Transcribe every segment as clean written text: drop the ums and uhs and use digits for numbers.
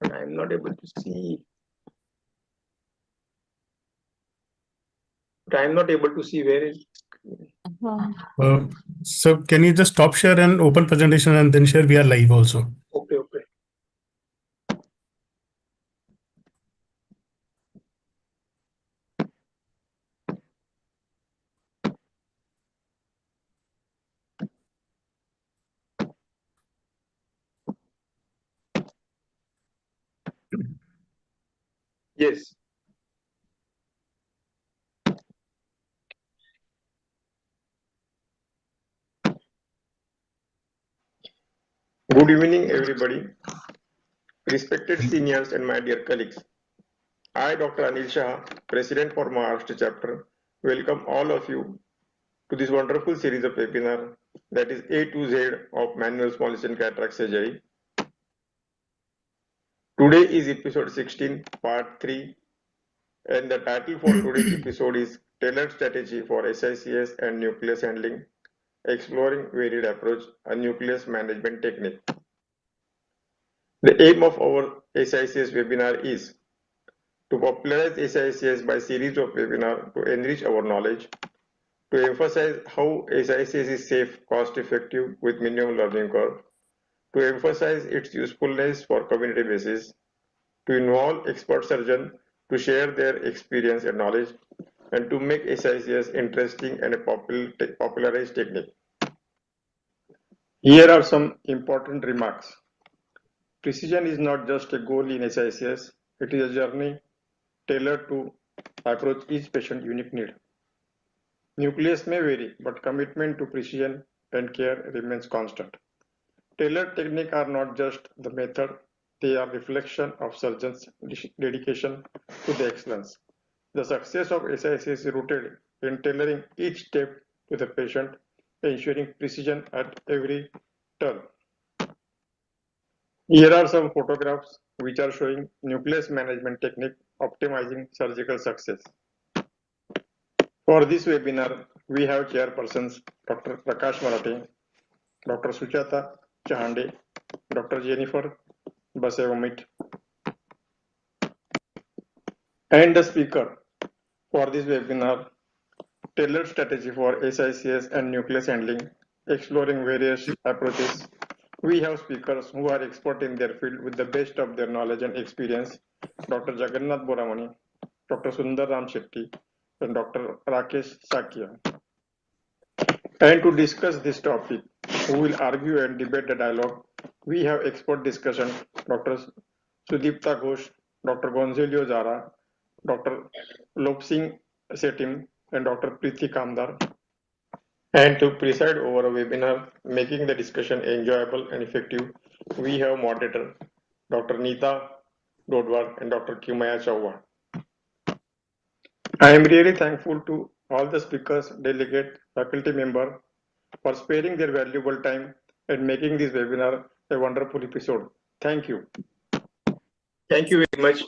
And I am not able to see. But I am not able to see where is. Uh, so can you just stop share and open presentation and then share? We are live also. Okay, okay. Yes. Good evening, everybody. Respected seniors and my dear colleagues. I, Dr. Anil Shah, President for Maharashtra chapter, welcome all of you to this wonderful series of webinar that is A to Z of manual small incision cataract surgery. Today is episode 16, part 3, and the title for today's episode is Tailored Strategy for SICS and Nucleus Handling, Exploring Varied Approach, a Nucleus Management Technique. The aim of our SICS webinar is to popularize SICS by series of webinars to enrich our knowledge, to emphasize how SICS is safe, cost-effective with minimum learning curve, to emphasize its usefulness for community basis, to involve expert surgeons to share their experience and knowledge, and to make SICS interesting and a popularized technique. Here are some important remarks. Precision is not just a goal in SICS, it is a journey tailored to approach each patient's unique need. Nucleus may vary, but commitment to precision and care remains constant. Tailored techniques are not just the method, they are reflection of surgeons' dedication to the excellence. The success of SIS is rooted in tailoring each step to the patient, ensuring precision at every turn. Here are some photographs which are showing nucleus management technique optimizing surgical success. For this webinar, we have chairpersons Dr. Prakash Marathi, Dr. Suchata Chahande, Dr. Jennifer Basevomit, and the speaker for this webinar, Tailored Strategy for SICS and Nucleus Handling, Exploring Various Approaches. We have speakers who are expert in their field with the best of their knowledge and experience, Dr. Jagannath Boramani, Dr. Sundar Ram Shetty, and Dr. Rakesh Sakya. And to discuss this topic, who will argue and debate the dialogue, we have expert discussion Dr. Sudipta Ghosh, Dr. Gonzalo Zara, Dr. Lopsing Setim, and Dr. Preeti Kamdar. And to preside over a webinar, making the discussion enjoyable and effective, we have moderator Dr. Neeta Dodwar and Dr. Kimaya Chauhan. I am really thankful to all the speakers, delegate, faculty member for sparing their valuable time and making this webinar a wonderful episode. Thank you. Thank you very much.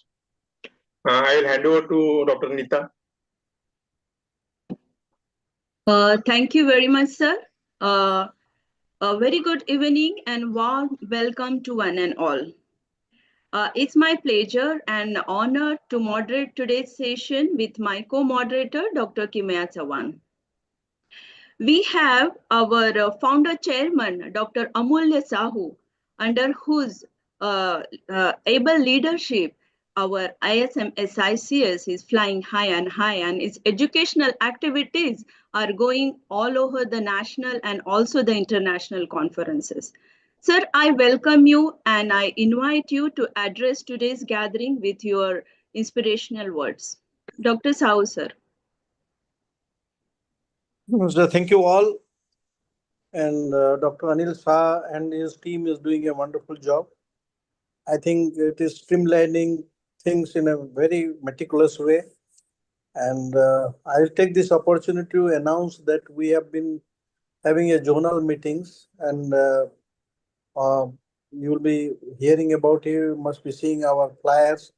I will hand over to Dr. Neeta. Thank you very much, sir. A very good evening and warm welcome to one and all. It's my pleasure and honor to moderate today's session with my co-moderator, Dr. Kimaya Chauhan. We have our founder chairman, Dr. Amulya Sahu, under whose able leadership our ISMSICS is flying high and its educational activities are going all over the national and also the international conferences. Sir, I welcome you and I invite you to address today's gathering with your inspirational words. Dr. Sahu, sir. So thank you all. And Dr. Anil Shah and his team is doing a wonderful job. I think it is streamlining things in a very meticulous way. And I'll take this opportunity to announce that we have been having a zonal meetings and you'll be hearing about it, you must be seeing our flyers.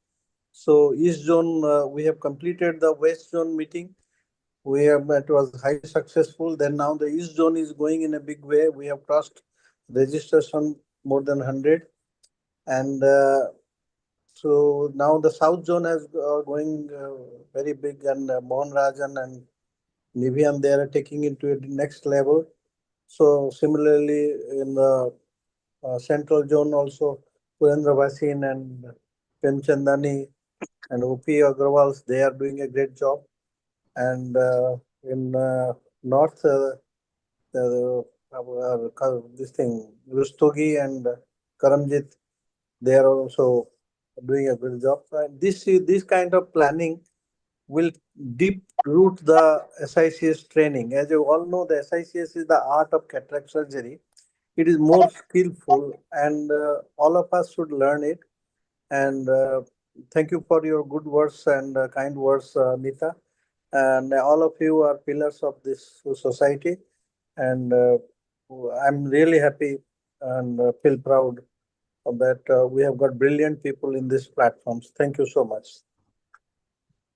So East Zone, we have completed the West Zone meeting. It was highly successful. Then now the East Zone is going in a big way. We have crossed registration more than 100. And So now the South Zone is going very big, and Mohan Rajan and Nivian, they are taking into the next level. So similarly in the Central Zone also, Purendra Vasin and Premchandani and O.P. Agrawal, they are doing a great job. And in North, this thing, Rustogi and Karamjit, they are also doing a good job. This kind of planning will deep root the SICS training. As you all know, the SICS is the art of cataract surgery. It is more skillful, and all of us should learn it. And thank you for your good words and kind words, Nita. And all of you are pillars of this society. And I'm really happy and feel proud that we have got brilliant people in these platforms. Thank you so much.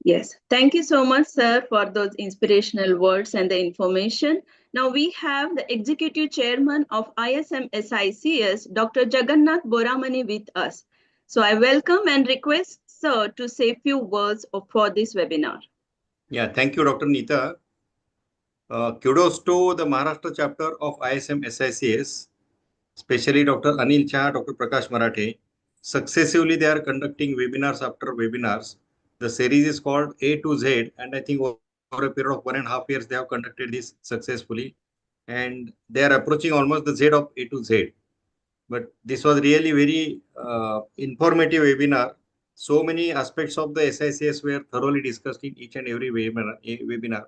Yes, thank you so much, sir, for those inspirational words and the information. Now we have the Executive Chairman of ISMSICS, Dr. Jagannath Boramani, with us. So I welcome and request sir to say a few words for this webinar. Yeah, thank you, Dr. Nita. Kudos to the Maharashtra chapter of ISMSICS, especially Dr. Anil Shah, Dr. Prakash Marathe. Successively, they are conducting webinars after webinars. The series is called A to Z, and I think over a period of 1.5 years, they have conducted this successfully. And they are approaching almost the Z of A to Z. But this was really very informative webinar. So many aspects of the SICS were thoroughly discussed in each and every webinar.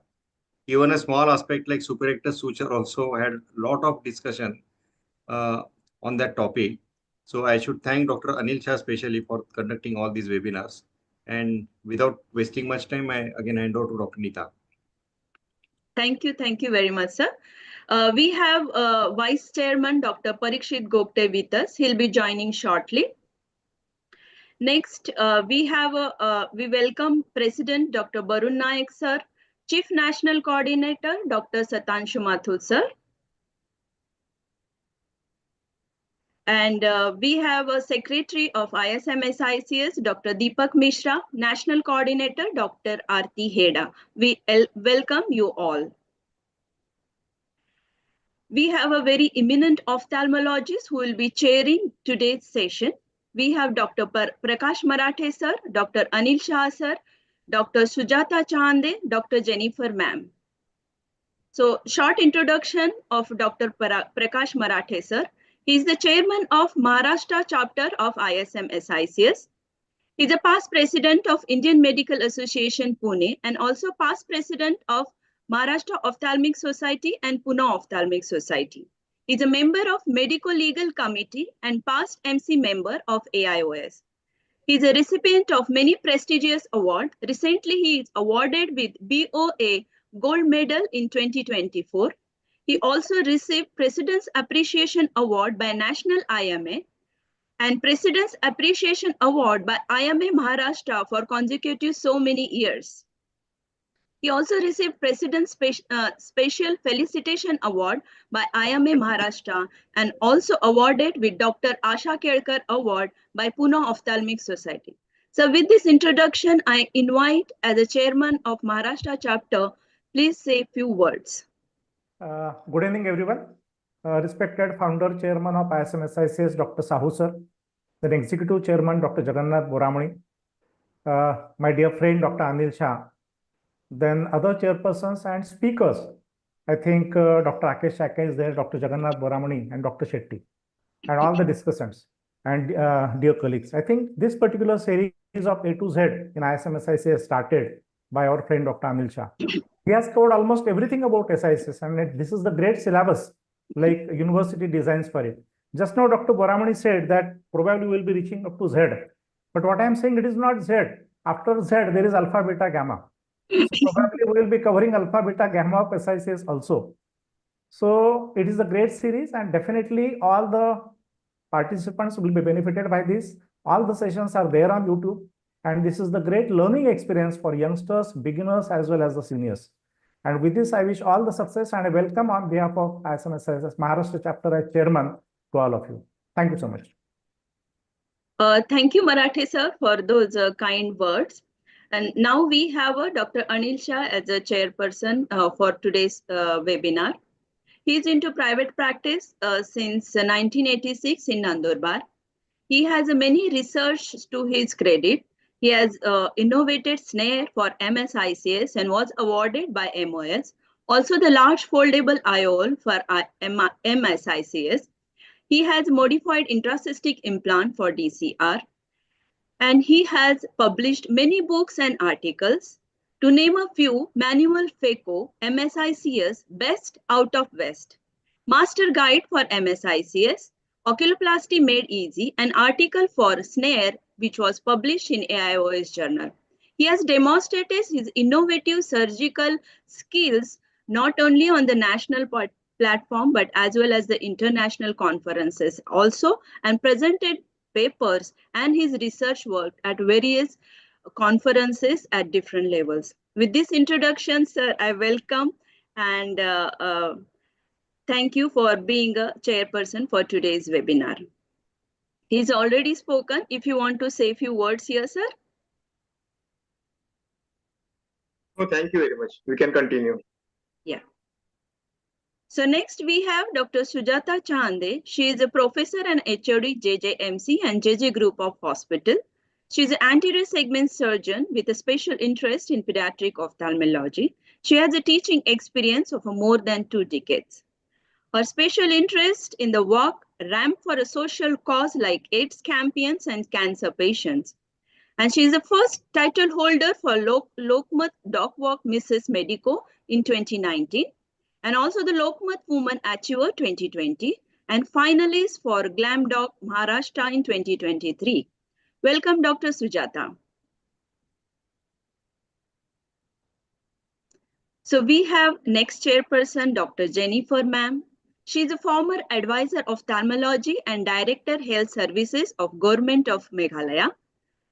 Even a small aspect like superrectus suture also had a lot of discussion on that topic. So I should thank Dr. Anil Shah specially for conducting all these webinars. And without wasting much time, I again hand over to Dr. Nita. Thank you very much, sir. We have Vice Chairman Dr. Parikshit Gopte with us. He'll be joining shortly. Next, we welcome President Dr. Barun Naik, sir, Chief National Coordinator Dr. Satanshu Mathur, sir. And we have a Secretary of ISMSICS, Dr. Deepak Mishra, National Coordinator Dr. Aarti Heda. We welcome you all. We have a very eminent ophthalmologist who will be chairing today's session. We have Dr. Prakash Marathe, sir, Dr. Anil Shah, sir, Dr. Sujata Chande, Dr. Jennifer ma'am. So, short introduction of Dr. Prakash Marathe, sir. He is the chairman of Maharashtra chapter of ISMSICS. He is a past president of Indian Medical Association, Pune, and also past president of Maharashtra Ophthalmic Society and Pune Ophthalmic Society. He is a member of Medical Legal Committee and past MC member of AIOS. He is a recipient of many prestigious awards. Recently, he is awarded with BOA Gold Medal in 2024. He also received President's Appreciation Award by National IMA and President's Appreciation Award by IMA Maharashtra for consecutive so many years. He also received President's Special Felicitation Award by IMA Maharashtra and also awarded with Dr. Asha Kelkar Award by Pune Ophthalmic Society. So with this introduction, I invite as the chairman of Maharashtra chapter, please say a few words. Good evening, everyone. Respected founder chairman of ISMSICS, Dr. Sahu sir, then executive chairman, Dr. Jagannath Boramani, my dear friend, Dr. Anil Shah, then other chairpersons and speakers. I think Dr. Rakesh Shaka is there, Dr. Jagannath Boramani, and Dr. Shetty, and all the discussants and dear colleagues. I think this particular series of A to Z in ISMSICS started by our friend Dr. Anil Shah. He has covered almost everything about SICS, and this is the great syllabus, like university designs for it. Just now, Dr. Boramani said that probably we will be reaching up to Z. But what I am saying, it is not Z. After Z, there is alpha, beta, gamma. So probably we will be covering alpha, beta, gamma of SICS also. So it is a great series, and definitely all the participants will be benefited by this. All the sessions are there on YouTube. And this is the great learning experience for youngsters, beginners, as well as the seniors. And with this, I wish all the success and I welcome on behalf of ISMSICS Maharashtra chapter as chairman to all of you. Thank you so much. Thank you, Marathe sir, for those kind words. And now we have Dr. Anil Shah as a chairperson for today's webinar. He is into private practice since 1986 in Nandurbar. He has many research to his credit. He has innovated snare for MSICS and was awarded by MOS. Also the large foldable IOL for MSICS. He has modified intracystic implant for DCR. And he has published many books and articles. To name a few, Manual FECO, MSICS, Best Out of West, Master Guide for MSICS, Oculoplasty Made Easy, an article for snare which was published in AIOS journal. He has demonstrated his innovative surgical skills not only on the national platform but as well as the international conferences also, and presented papers and his research work at various conferences at different levels. With this introduction, sir, I welcome and thank you for being a chairperson for today's webinar. He's already spoken. If you want to say a few words here, sir. Oh, thank you very much. We can continue. Yeah. So next we have Dr. Sujata Chande. She is a professor and HOD JJMC and JJ Group of Hospital. She is an anterior segment surgeon with a special interest in pediatric ophthalmology. She has a teaching experience of more than 2 decades. Her special interest in the work ramp for a social cause like AIDS champions and cancer patients. And she is the first title holder for Lokmat Doc Walk Mrs. Medico in 2019. And also the Lokmat Woman Achiever 2020, and finalist for Glam Doc Maharashtra in 2023. Welcome, Dr. Sujata. So we have next chairperson, Dr. Jennifer ma'am. She is a former advisor of ophthalmology and director health services of Government of Meghalaya.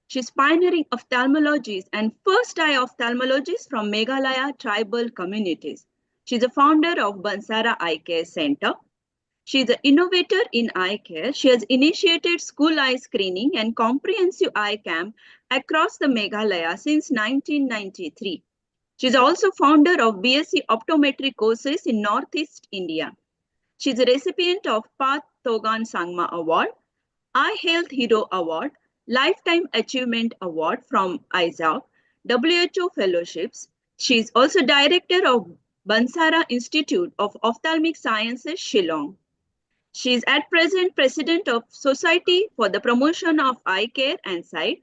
She is pioneering ophthalmologist and first eye ophthalmologist from Meghalaya tribal communities. She is a founder of Bansara Eye Care Center. She is an innovator in eye care. She has initiated school eye screening and comprehensive eye camp across the Meghalaya since 1993. She is also founder of BSc Optometry courses in Northeast India. She is a recipient of Path Thogan Sangma Award, Eye Health Hero Award, Lifetime Achievement Award from ISAC, WHO Fellowships. She is also director of Bansara Institute of Ophthalmic Sciences, Shillong. She is at present president of Society for the Promotion of Eye Care and Sight,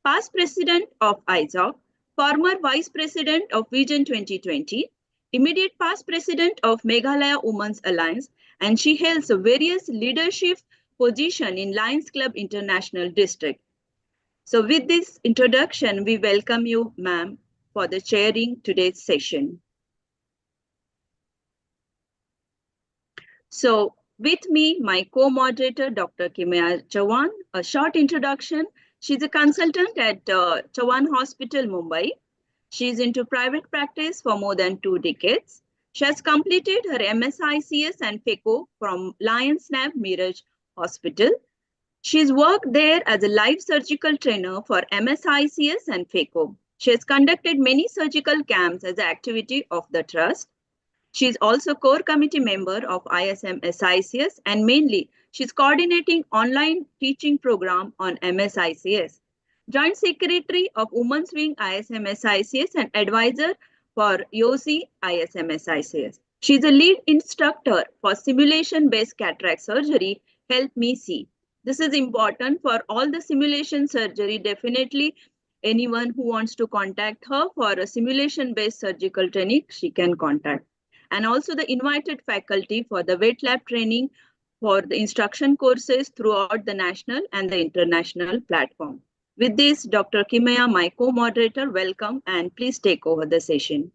past president of ISAC, former vice president of Vision 2020, immediate past president of Meghalaya Women's Alliance, and she holds various leadership positions in Lions Club International District. So with this introduction, we welcome you, ma'am, for the chairing today's session. So with me, my co-moderator, Dr. Kimya Chavan, a short introduction. She's a consultant at Chavan Hospital, Mumbai. She's into private practice for more than 2 decades. She has completed her MSICS and FECO from Lions Lab Miraj Hospital. She's worked there as a live surgical trainer for MSICS and FECO. She has conducted many surgical camps as an activity of the trust. She is also core committee member of ISMSICS, and mainly she's coordinating online teaching program on MSICS. Joint Secretary of Women's Wing ISMSICS and advisor for YOSI ISMSICS. She's a lead instructor for simulation-based cataract surgery, Help Me See. This is important for all the simulation surgery. Definitely anyone who wants to contact her for a simulation-based surgical training, she can contact. And also the invited faculty for the wet lab training for the instruction courses throughout the national and the international platform. With this, Dr. Kimya, my co-moderator, welcome, and please take over the session.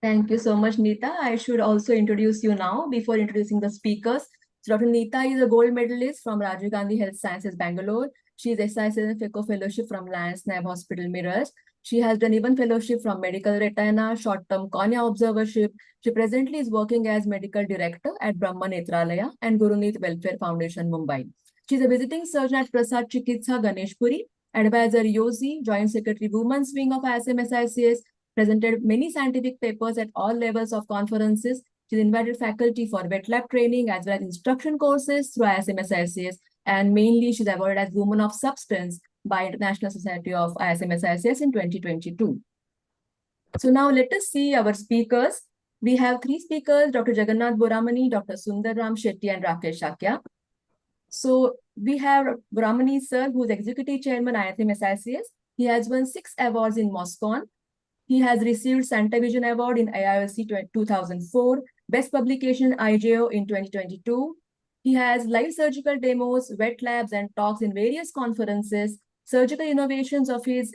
Thank you so much, Neeta. I should also introduce you now before introducing the speakers. So Dr. Neeta is a gold medalist from Rajiv Gandhi Health Sciences, Bangalore. She is SICS and FECO Fellowship from Lions Lab Hospital, Miraj. She has done even fellowship from Medical Retina, short-term cornea observership. She presently is working as medical director at Brahma Netralaya and Guruneet Welfare Foundation, Mumbai. She's a visiting surgeon at Prasad Chikitsa Ganeshpuri, advisor Yosi, Joint Secretary Women's Wing of ISMSICS, presented many scientific papers at all levels of conferences. She's invited faculty for wet lab training as well as instruction courses through ISMSICS, and mainly she's awarded as Woman of Substance by International Society of ISMSICS in 2022. So now let us see our speakers. We have three speakers, Dr. Jagannath Boramani, Dr. Sundaram Shetty, and Rakesh Shakya. So we have Boramani sir, who is Executive Chairman ISMSICS. He has won 6 awards in Moscone. He has received Santa Vision Award in IISc 2004, Best Publication IJO in 2022. He has live surgical demos, wet labs, and talks in various conferences. Surgical innovations of his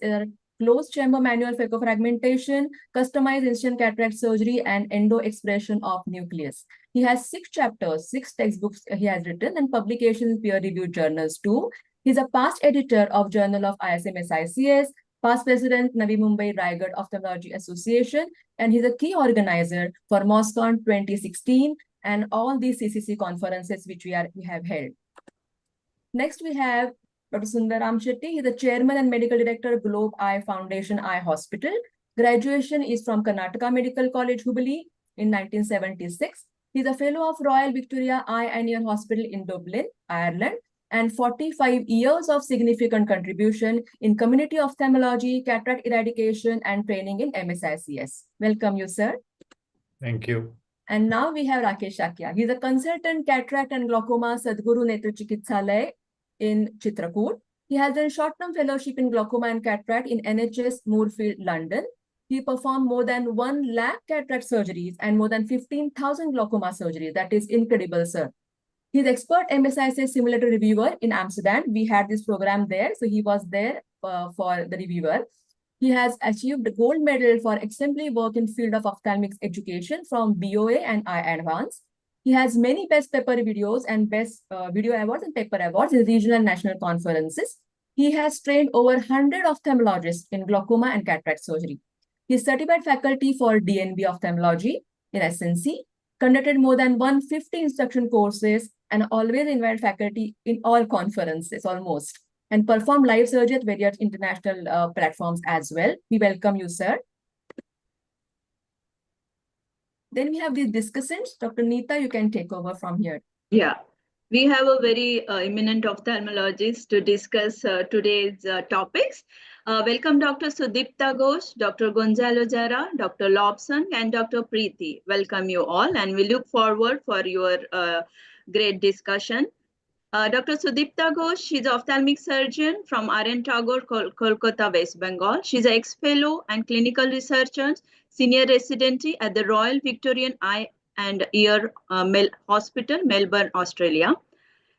closed chamber manual phaco-fragmentation, customized instant cataract surgery, and endo-expression of nucleus. He has 6 chapters, 6 textbooks he has written, and publications in peer-reviewed journals too. He's a past editor of Journal of ISMSICS, past president Navi Mumbai Raigad Ophthalmology Association, and he's a key organizer for Moscone 2016 and all these CCC conferences which we have held. Next, we have Dr. Sundaram Shetty. He's the chairman and medical director of Globe Eye Foundation Eye Hospital. Graduation is from Karnataka Medical College, Hubli in 1976. He's a fellow of Royal Victoria Eye and Ear Hospital in Dublin, Ireland, and 45 years of significant contribution in community ophthalmology, cataract eradication, and training in MSICS. Welcome you, sir. Thank you. And now we have Rakesh Shakya. He's a consultant cataract and glaucoma Sadhguru Netra Chikitsalaya in Chitrakoot. He has done short-term fellowship in glaucoma and cataract in NHS Moorfield, London. He performed more than 1 lakh cataract surgeries and more than 15,000 glaucoma surgeries. That is incredible, sir. He's expert MSICS simulator reviewer in Amsterdam. We had this program there, so he was there for the reviewer. He has achieved the gold medal for exemplary work in field of ophthalmics education from BOA and iAdvance. He has many best paper videos and best video awards and paper awards in regional and national conferences. He has trained over 100 ophthalmologists in glaucoma and cataract surgery. He is certified faculty for DNB ophthalmology in SNC, conducted more than 150 instruction courses, and always invited faculty in all conferences almost, and perform live surgery at various international platforms as well. We welcome you, sir. Then we have the discussants. Dr. Neeta, you can take over from here. Yeah, we have a very eminent ophthalmologist to discuss today's topics. Welcome Dr. Sudipta Ghosh, Dr. Gonzalo Jara, Dr. Lobson, and Dr. Preeti. Welcome you all, and we look forward for your great discussion. Dr. Sudipta Ghosh, she's an ophthalmic surgeon from R.N. Tagore, Kolkata, West Bengal. She's an ex-fellow and clinical researcher, senior residency at the Royal Victorian Eye and Ear Hospital, Melbourne, Australia.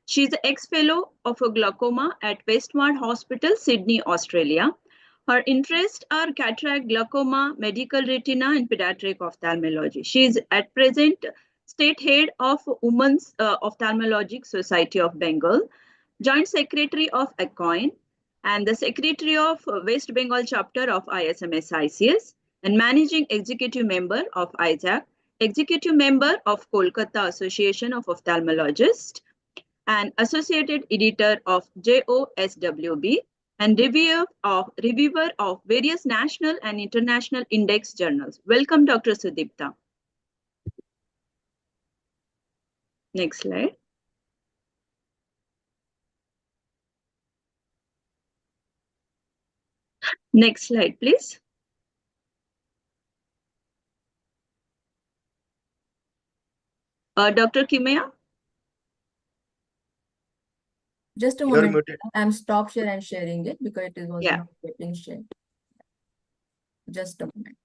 She's an ex-fellow of glaucoma at Westward Hospital, Sydney, Australia. Her interests are cataract, glaucoma, medical retina, and pediatric ophthalmology. She is at present state head of Women's Ophthalmologic Society of Bengal, joint secretary of ACOIN, and the secretary of West Bengal chapter of ISMSICS, and managing executive member of ISAC, executive member of Kolkata Association of Ophthalmologists, and associated editor of JOSWB, and reviewer of various national and international index journals. Welcome, Dr. Sudipta. Next slide. Next slide, please. Dr. Kimaya. Just a You're moment. muted. I'm stop share and sharing it because it was Yeah. not getting shared. Just a moment.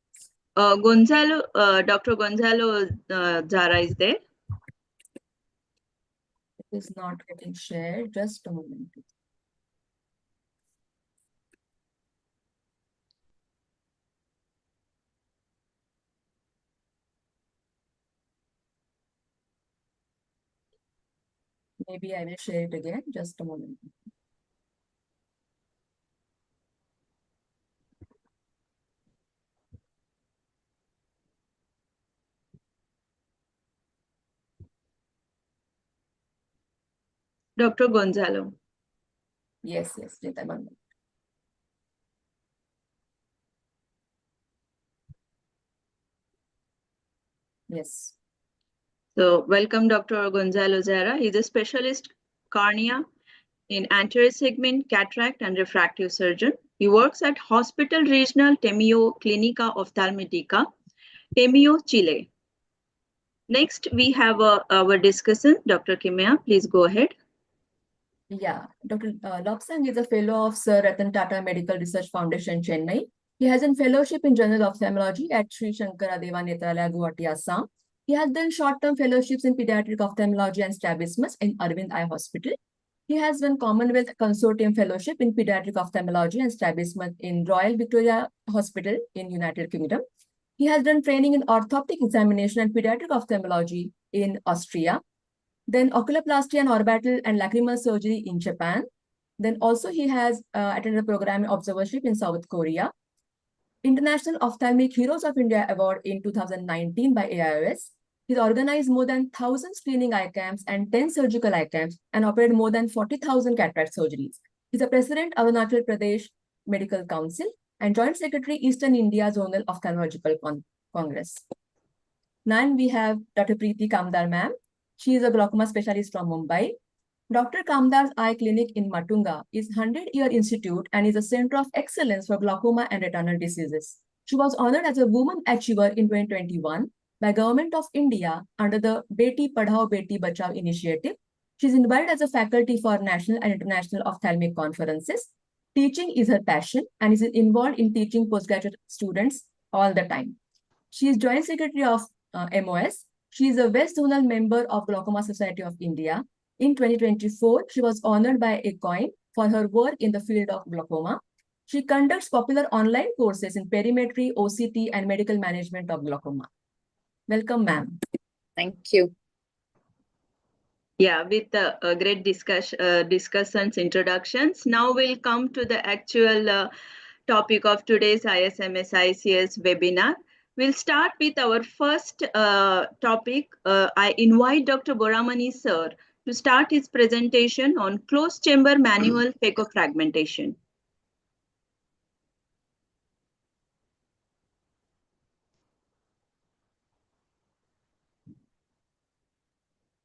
Dr. Gonzalo Zara is there. It is not getting shared. Just a moment. Maybe I will share it again. Just a moment. Dr. Gonzalo. Yes, Nita. Yes. So welcome Dr. Gonzalo Zara. He's a specialist cornea in anterior segment, cataract and refractive surgeon. He works at Hospital Regional Temio Clinica Ophthalmica, Temio, Chile. Next, we have our discussant, Dr. Kimia. Please go ahead. Yeah, Dr. Lobsang is a fellow of Sir Ratan Tata Medical Research Foundation, Chennai. He has a fellowship in general ophthalmology at Sri Shankara Deva Netralaya, Guwahati, Assam. He has done short-term fellowships in pediatric ophthalmology and strabismus in Arvind Eye Hospital. He has done Commonwealth Consortium Fellowship in pediatric ophthalmology and strabismus in Royal Victoria Hospital in United Kingdom. He has done training in orthoptic examination and pediatric ophthalmology in Austria. Then oculoplasty and orbital and lacrimal surgery in Japan. Then also he has attended a program observership in South Korea. International Ophthalmic Heroes of India Award in 2019 by AIOS. He's organized more than 1,000 screening eye camps and 10 surgical eye camps and operated more than 40,000 cataract surgeries. He's a president of Arunachal Pradesh Medical Council and Joint Secretary Eastern India Zonal Ophthalmological Congress. Then we have Dr. Preeti Kamdar ma'am. She is a glaucoma specialist from Mumbai. Dr. Kamdar's Eye Clinic in Matunga is a 100-year institute and is a center of excellence for glaucoma and retinal diseases. She was honored as a Woman Achiever in 2021 by Government of India under the Beti Padhao Beti Bachao initiative. She is invited as a faculty for national and international ophthalmic conferences. Teaching is her passion and is involved in teaching postgraduate students all the time. She is Joint Secretary of MOS. She is a West Zonal member of Glaucoma Society of India. In 2024, she was honored by ACOIN for her work in the field of glaucoma. She conducts popular online courses in perimetry, OCT, and medical management of glaucoma. Welcome, ma'am. Thank you. Yeah, with the great discussions, introductions. Now we'll come to the actual topic of today's ISMSICS webinar. We'll start with our first topic. I invite Dr. Boramani sir to start his presentation on closed chamber manual phaco-fragmentation.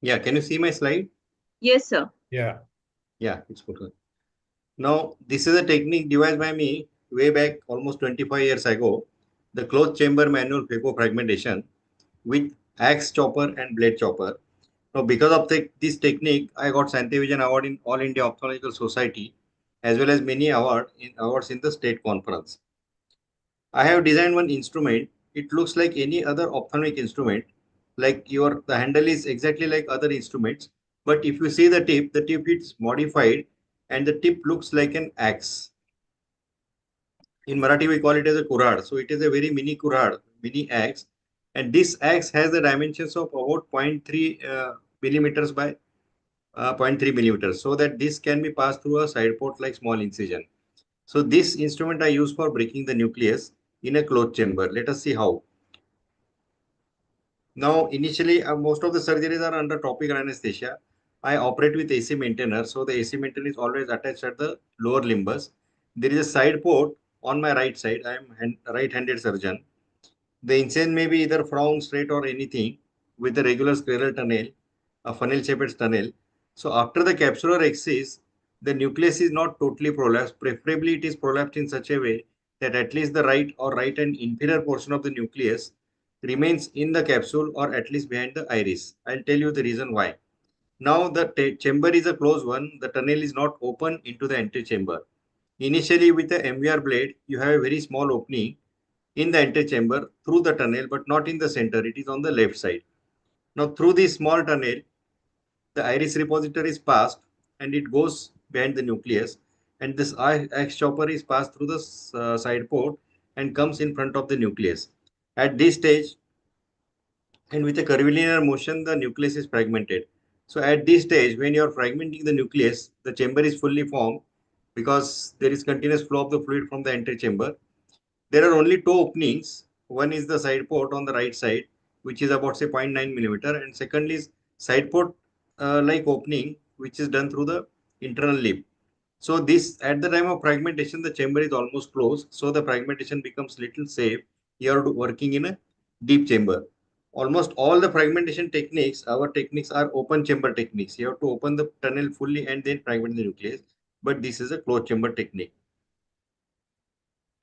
Yeah, can you see my slide? Yes, sir. Yeah. Yeah, it's good. Now, this is a technique devised by me way back almost 25 years ago, the closed chamber manual phaco-fragmentation with axe chopper and blade chopper. Now, because of this technique, I got Santivision Award in All India Ophthalmological Society, as well as many awards in the state conference. I have designed one instrument. It looks like any other ophthalmic instrument, like the handle is exactly like other instruments. But if you see the tip is modified and the tip looks like an axe. In Marathi, we call it as a kurad. So it is a very mini kurad, mini axe. And this axe has the dimensions of about 0.3 millimeters by 0.3 millimeters, so that this can be passed through a side port like small incision. So this instrument I use for breaking the nucleus in a closed chamber. Let us see how. Now, initially, most of the surgeries are under topical anesthesia. I operate with AC maintainer. So the AC maintainer is always attached at the lower limbus. There is a side port on my right side. I am right-handed surgeon. The incision may be either frown, straight or anything with a regular scleral tunnel, a funnel-shaped tunnel. So after the capsular axis, the nucleus is not totally prolapsed. Preferably, it is prolapsed in such a way that at least the right or right and inferior portion of the nucleus remains in the capsule or at least behind the iris. I'll tell you the reason why. Now the chamber is a closed one. The tunnel is not open into the antechamber. Initially with the MVR blade, you have a very small opening in the antechamber through the tunnel, but not in the center. It is on the left side. Now through this small tunnel, the iris repository is passed and it goes behind the nucleus. And this axe chopper is passed through the side port and comes in front of the nucleus. At this stage, and with a curvilinear motion, the nucleus is fragmented. So at this stage, when you are fragmenting the nucleus, the chamber is fully formed because there is continuous flow of the fluid from the antechamber. There are only two openings. One is the side port on the right side, which is about say 0.9 millimeter, and second is side port like opening which is done through the internal lip. So this, at the time of fragmentation, the chamber is almost closed. So the fragmentation becomes little safe. You are working in a deep chamber. Almost all the fragmentation techniques, our techniques are open chamber techniques. You have to open the tunnel fully and then fragment the nucleus. But this is a closed chamber technique.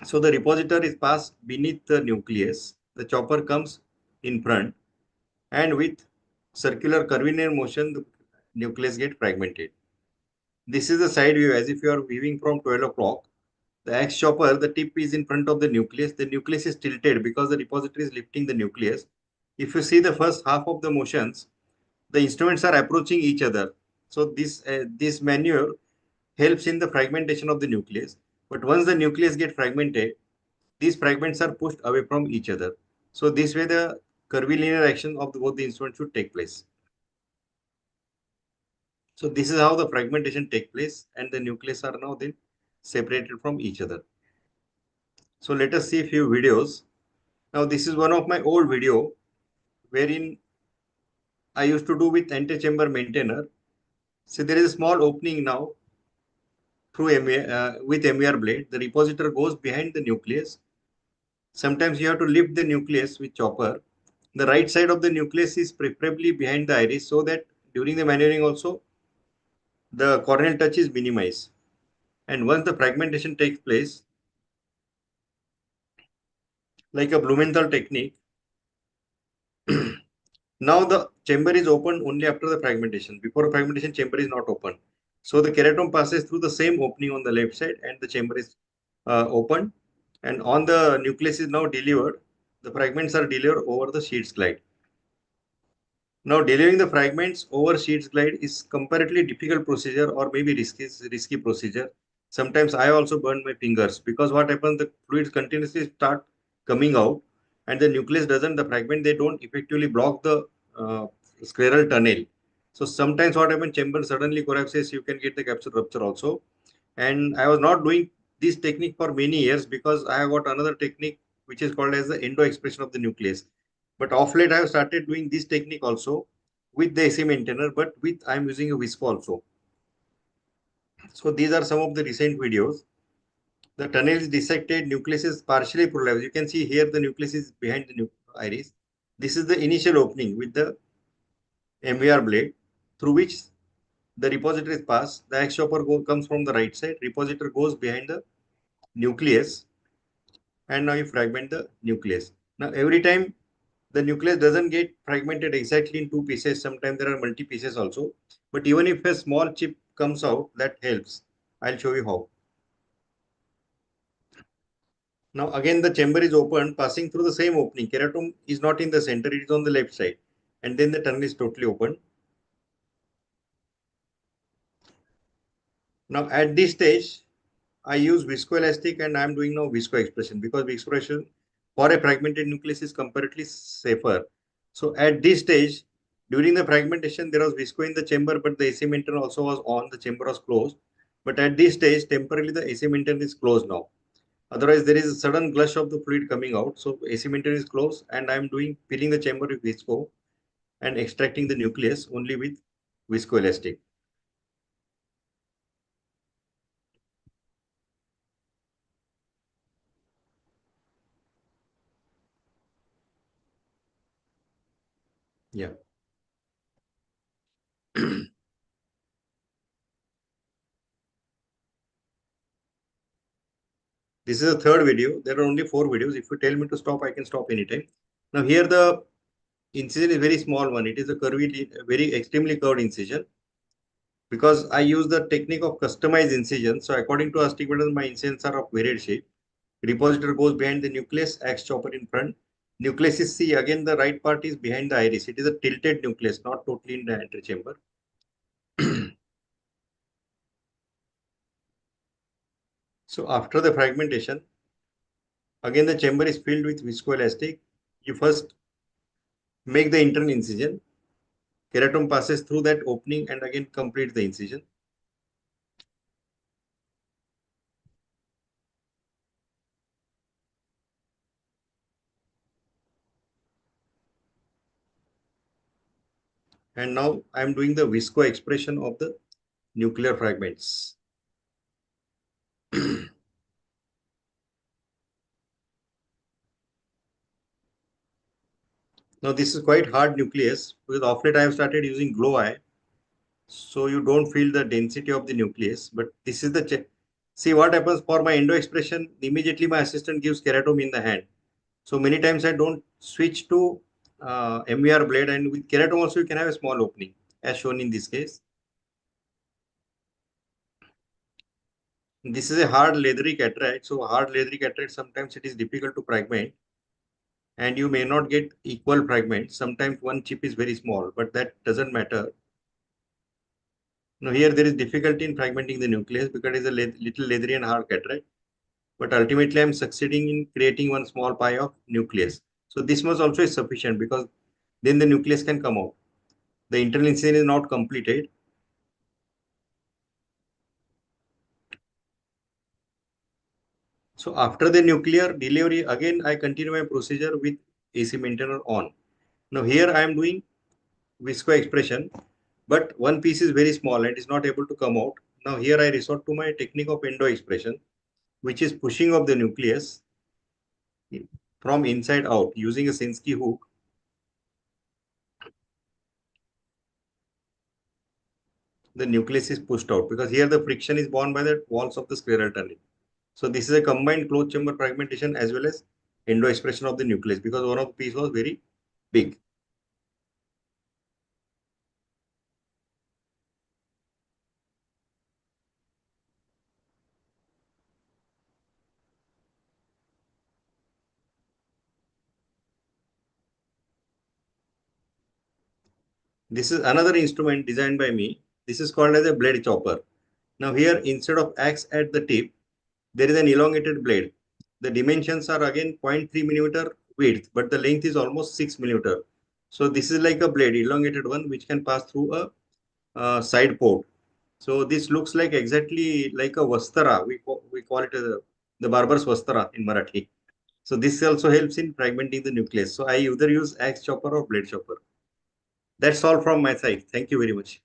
So the repository is passed beneath the nucleus. The chopper comes in front, and with circular curvilinear motion, the nucleus gets fragmented. This is the side view, as if you are viewing from 12 o'clock. The axe chopper, the tip is in front of the nucleus. The nucleus is tilted because the repository is lifting the nucleus. If you see the first half of the motions, the instruments are approaching each other. So this maneuver helps in the fragmentation of the nucleus. But once the nucleus gets fragmented, these fragments are pushed away from each other. So this way the curvilinear action of both the instruments should take place. So this is how the fragmentation takes place, and the nucleus are now then separated from each other. So let us see a few videos. Now this is one of my old video wherein I used to do with antechamber maintainer. So there is a small opening now through with MER blade. The repositor goes behind the nucleus. Sometimes you have to lift the nucleus with chopper. The right side of the nucleus is preferably behind the iris so that during the maneuvering also the corneal touch is minimized. And once the fragmentation takes place, like a Blumenthal technique, now the chamber is open only after the fragmentation. Before fragmentation, chamber is not open. So the keratome passes through the same opening on the left side and the chamber is open. And on the nucleus is now delivered. The fragments are delivered over the sheets glide. Now delivering the fragments over sheets glide is comparatively difficult procedure or maybe risky procedure. Sometimes I also burn my fingers because what happens, the fluids continuously start coming out and the nucleus doesn't, the fragment, they don't effectively block the scleral tunnel. So sometimes what happens, chamber suddenly collapses, you can get the capsule rupture also. And I was not doing this technique for many years because I have got another technique which is called as the endo expression of the nucleus. But of late I have started doing this technique also with the AC maintainer, but with I am using a visco also. So these are some of the recent videos. The tunnel is dissected, nucleus is partially prolapsed. You can see here the nucleus is behind the iris. This is the initial opening with the MER blade through which the repositor is passed. The axe chopper comes from the right side. Repositor goes behind the nucleus, and now you fragment the nucleus. Now every time the nucleus doesn't get fragmented exactly in two pieces, sometimes there are multi pieces also. But even if a small chip comes out, that helps. I'll show you how. Now again the chamber is open, passing through the same opening. Keratome is not in the center, it is on the left side. And then the tunnel is totally open. Now at this stage, I use viscoelastic and I am doing now visco expression because visco expression for a fragmented nucleus is comparatively safer. So at this stage, during the fragmentation, there was visco in the chamber, but the AC maintainer also was on, the chamber was closed. But at this stage, temporarily the AC maintainer is closed now. Otherwise, there is a sudden gush of the fluid coming out. So AC maintainer is closed and I am filling the chamber with visco and extracting the nucleus only with viscoelastic. Yeah. This is the third video. There are only 4 videos. If you tell me to stop, I can stop anytime. Now here the incision is very small one. It is a curvy, very extremely curved incision because I use the technique of customized incision. So according to astigmatism, my incisions are of varied shape. Repositor goes behind the nucleus, axe chopper in front. Nucleus is C. Again, the right part is behind the iris. It is a tilted nucleus, not totally in the antechamber. So after the fragmentation, again the chamber is filled with viscoelastic. You first make the internal incision. Keratome passes through that opening and again complete the incision. And now I am doing the visco expression of the nuclear fragments. Now this is quite hard nucleus because of late I have started using glow eye, so you don't feel the density of the nucleus. But this is the see what happens for my endo expression. Immediately my assistant gives keratomy in the hand. So many times I don't switch to MER blade, and with keratome also you can have a small opening as shown in this case. This is a hard leathery cataract. So hard leathery cataract, sometimes it is difficult to fragment and you may not get equal fragments. Sometimes one chip is very small, but that doesn't matter. Now here there is difficulty in fragmenting the nucleus because it is a little leathery and hard cataract. But ultimately I'm succeeding in creating one small pie of nucleus. So this much also is sufficient because then the nucleus can come out. The internal incision is not completed. So after the nuclear delivery, again I continue my procedure with AC maintainer on. Now here I am doing visco expression, but one piece is very small and is not able to come out. Now here I resort to my technique of endo expression, which is pushing of the nucleus from inside out using a Sensky hook. The nucleus is pushed out because here the friction is borne by the walls of the scleral tunnel. So this is a combined closed chamber fragmentation as well as endo expression of the nucleus because one of the piece was very big. This is another instrument designed by me. This is called as a blade chopper. Now here, instead of axe at the tip, there is an elongated blade. The dimensions are again 0.3 millimeter width, but the length is almost 6 millimeter. So this is like a blade, elongated one, which can pass through a side port. So this looks like exactly like a vastara. We call it the barber's vastara in Marathi. So this also helps in fragmenting the nucleus. So I either use axe chopper or blade chopper. That's all from my side. Thank you very much.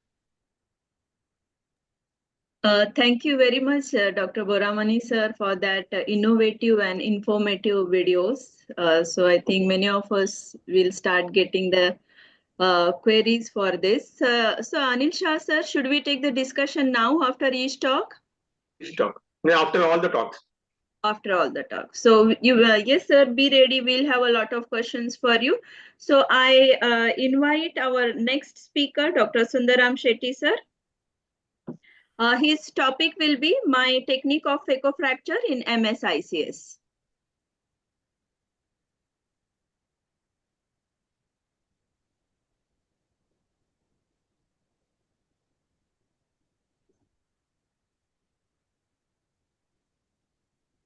Thank you very much, Dr. Boramani sir, for that innovative and informative videos. So I think many of us will start getting the queries for this. So Anil Shah sir, should we take the discussion now after each talk? Each talk. Yeah, after all the talks. After all the talk. So you, yes sir, be ready. We'll have a lot of questions for you. So I invite our next speaker, Dr. Sundaram Shetty sir. His topic will be my technique of phaco-fracture in MSICS.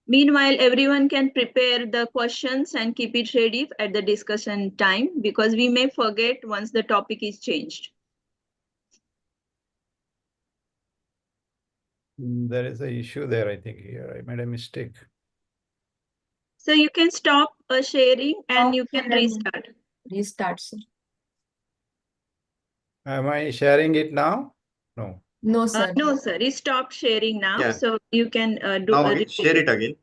Meanwhile, everyone can prepare the questions and keep it ready at the discussion time because we may forget once the topic is changed. There is an issue there, I think. Here I made a mistake. So you can stop sharing and you can restart. Restart, sir. Am I sharing it now? No. No, sir. No, sir. It stopped sharing now. Yeah. So you can do Now again, share it again.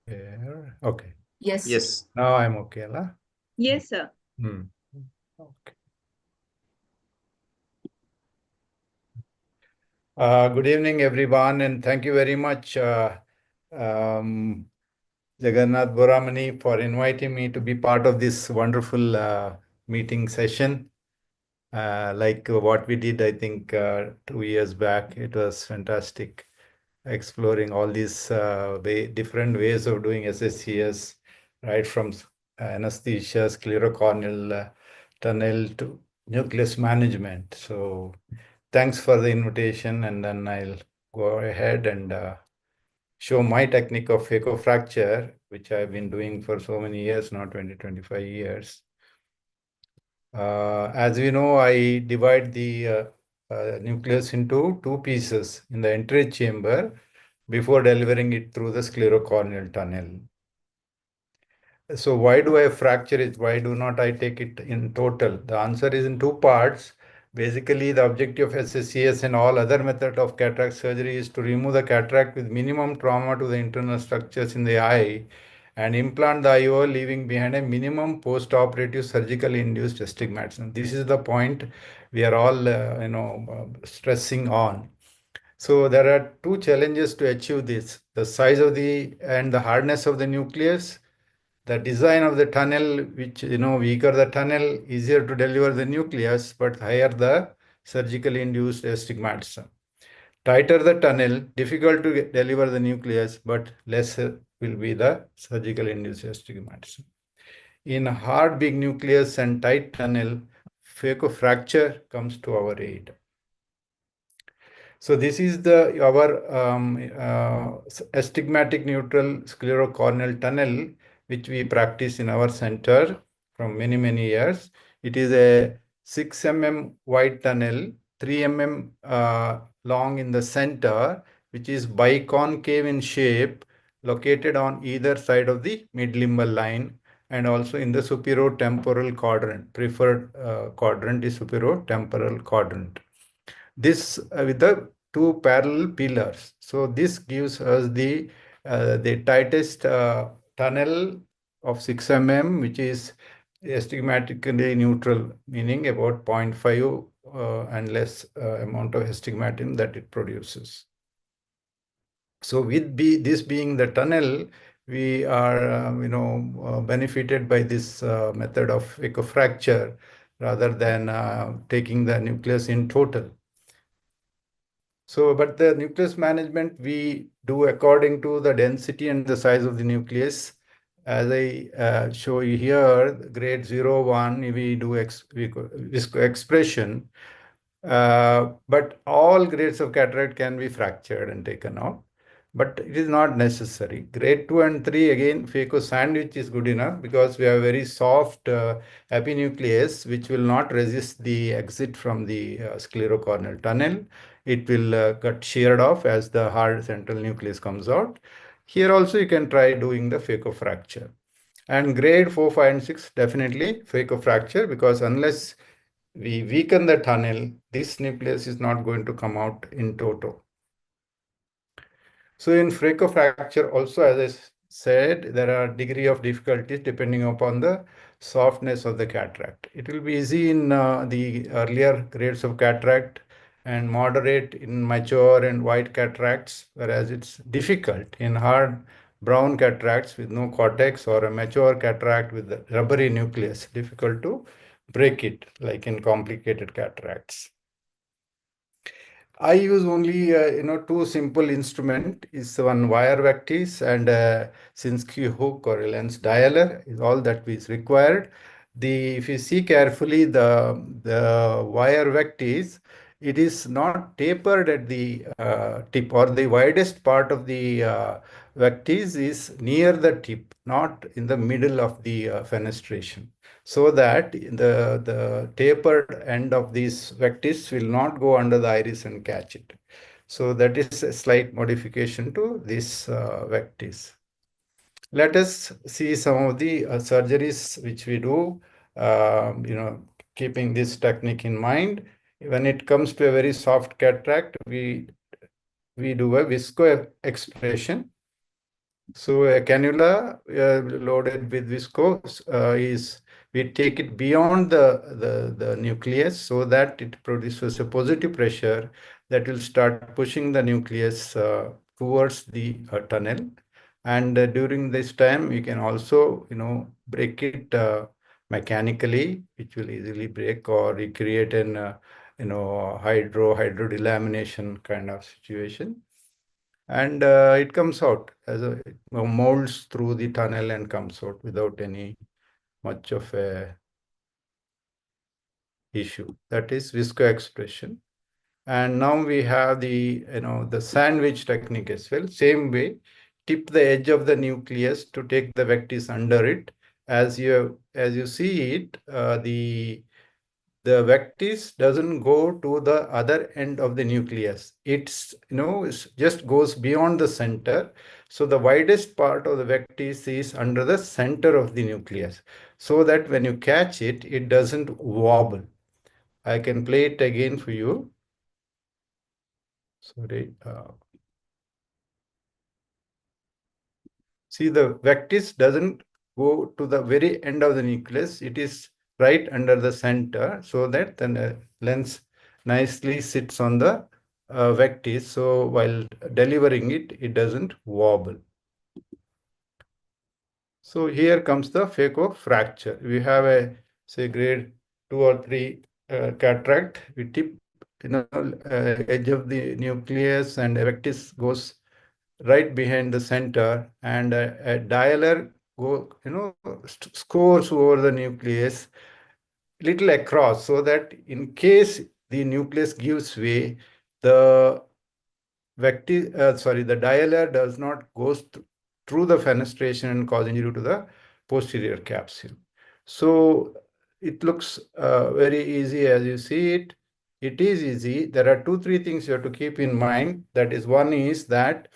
Here. Okay. Yes. Yes. Now I'm okay, lah. Yes, sir. Okay. Good evening, everyone, and thank you very much, Jagannath Boramani, for inviting me to be part of this wonderful meeting session. Like what we did, I think, 2 years back. It was fantastic, exploring all these different ways of doing SSCS, right from anesthesia, sclerocorneal tunnel to nucleus management. So thanks for the invitation, and then I'll go ahead and show my technique of phaco-fracture, which I've been doing for so many years now, 25 years. As we know, I divide the nucleus into two pieces in the entry chamber before delivering it through the sclerocorneal tunnel. So why do I fracture it? Why do not I take it in total? The answer is in two parts. Basically, the objective of SSCS and all other methods of cataract surgery is to remove the cataract with minimum trauma to the internal structures in the eye and implant the IOL, leaving behind a minimum post-operative surgically induced astigmatism. This is the point we are all, stressing on. So there are two challenges to achieve this: the size of and the hardness of the nucleus, the design of the tunnel, which, weaker the tunnel, easier to deliver the nucleus, but higher the surgically induced astigmatism. Tighter the tunnel, difficult to deliver the nucleus, but lesser will be the surgical induced astigmatism. In hard big nucleus and tight tunnel, fracture comes to our aid. So this is our astigmatic neutral sclerocorneal tunnel, which we practice in our center from many years. It is a 6 mm wide tunnel, 3 mm long in the center, which is biconcave in shape, located on either side of the mid-limbal line and also in the superior-temporal quadrant. Preferred quadrant is superior-temporal quadrant. This with the two parallel pillars. So this gives us the tightest tunnel of 6 mm, which is astigmatically neutral, meaning about 0.5 and less amount of astigmatism that it produces. So with this being the tunnel, we are benefited by this method of echofracture rather than taking the nucleus in total. So, but the nucleus management we do according to the density and the size of the nucleus. As I show you here, grade 0, 1, we do visco expression, but all grades of cataract can be fractured and taken out, but it is not necessary. Grade 2 and 3, again, phaco sandwich is good enough because we have very soft epinucleus, which will not resist the exit from the sclerocorneal tunnel. It will get sheared off as the hard central nucleus comes out. Here also you can try doing the phaco fracture. And grade 4, 5, and 6, definitely phaco fracture, because unless we weaken the tunnel, this nucleus is not going to come out in toto. So in fracture also, as I said, there are degree of difficulties depending upon the softness of the cataract. It will be easy in the earlier grades of cataract and moderate in mature and white cataracts, whereas it's difficult in hard brown cataracts with no cortex or a mature cataract with the rubbery nucleus, difficult to break it like in complicated cataracts. I use only two simple instrument is one wire vectis and Sinskey hook or a lens dialer is all that is required. If you see carefully the wire vectis, it is not tapered at the tip, or the widest part of the vectis is near the tip, not in the middle of the fenestration, so that the tapered end of these vectis will not go under the iris and catch it. So that is a slight modification to this vectis. Let us see some of the surgeries which we do, keeping this technique in mind. When it comes to a very soft cataract, we do a visco expression. So a cannula loaded with visco is, we take it beyond the nucleus so that it produces a positive pressure that will start pushing the nucleus towards the tunnel. And during this time, you can also, break it mechanically, which will easily break, or recreate an, hydrodelamination kind of situation. And it comes out as it molds through the tunnel and comes out without any much of a issue. That is visco expression. And now we have the sandwich technique as well. Same way, tip the edge of the nucleus to take the vectis under it. As you see it, the vectis doesn't go to the other end of the nucleus. It's, it just goes beyond the center. So the widest part of the vectis is under the center of the nucleus, so that when you catch it, it doesn't wobble. I can play it again for you. Sorry. See, the vectis doesn't go to the very end of the nucleus. It is right under the center, so that the lens nicely sits on the vectis. So while delivering it, it doesn't wobble. So here comes the phaco fracture. We have a, say, grade 2 or 3 cataract. We tip, edge of the nucleus, and vectis goes right behind the center, and a dialer scores over the nucleus little across, so that in case the nucleus gives way, the the dialer does not go through the fenestration and cause injury to the posterior capsule. So it looks very easy as you see it. It is easy. There are 2-3 things you have to keep in mind. That is, one is that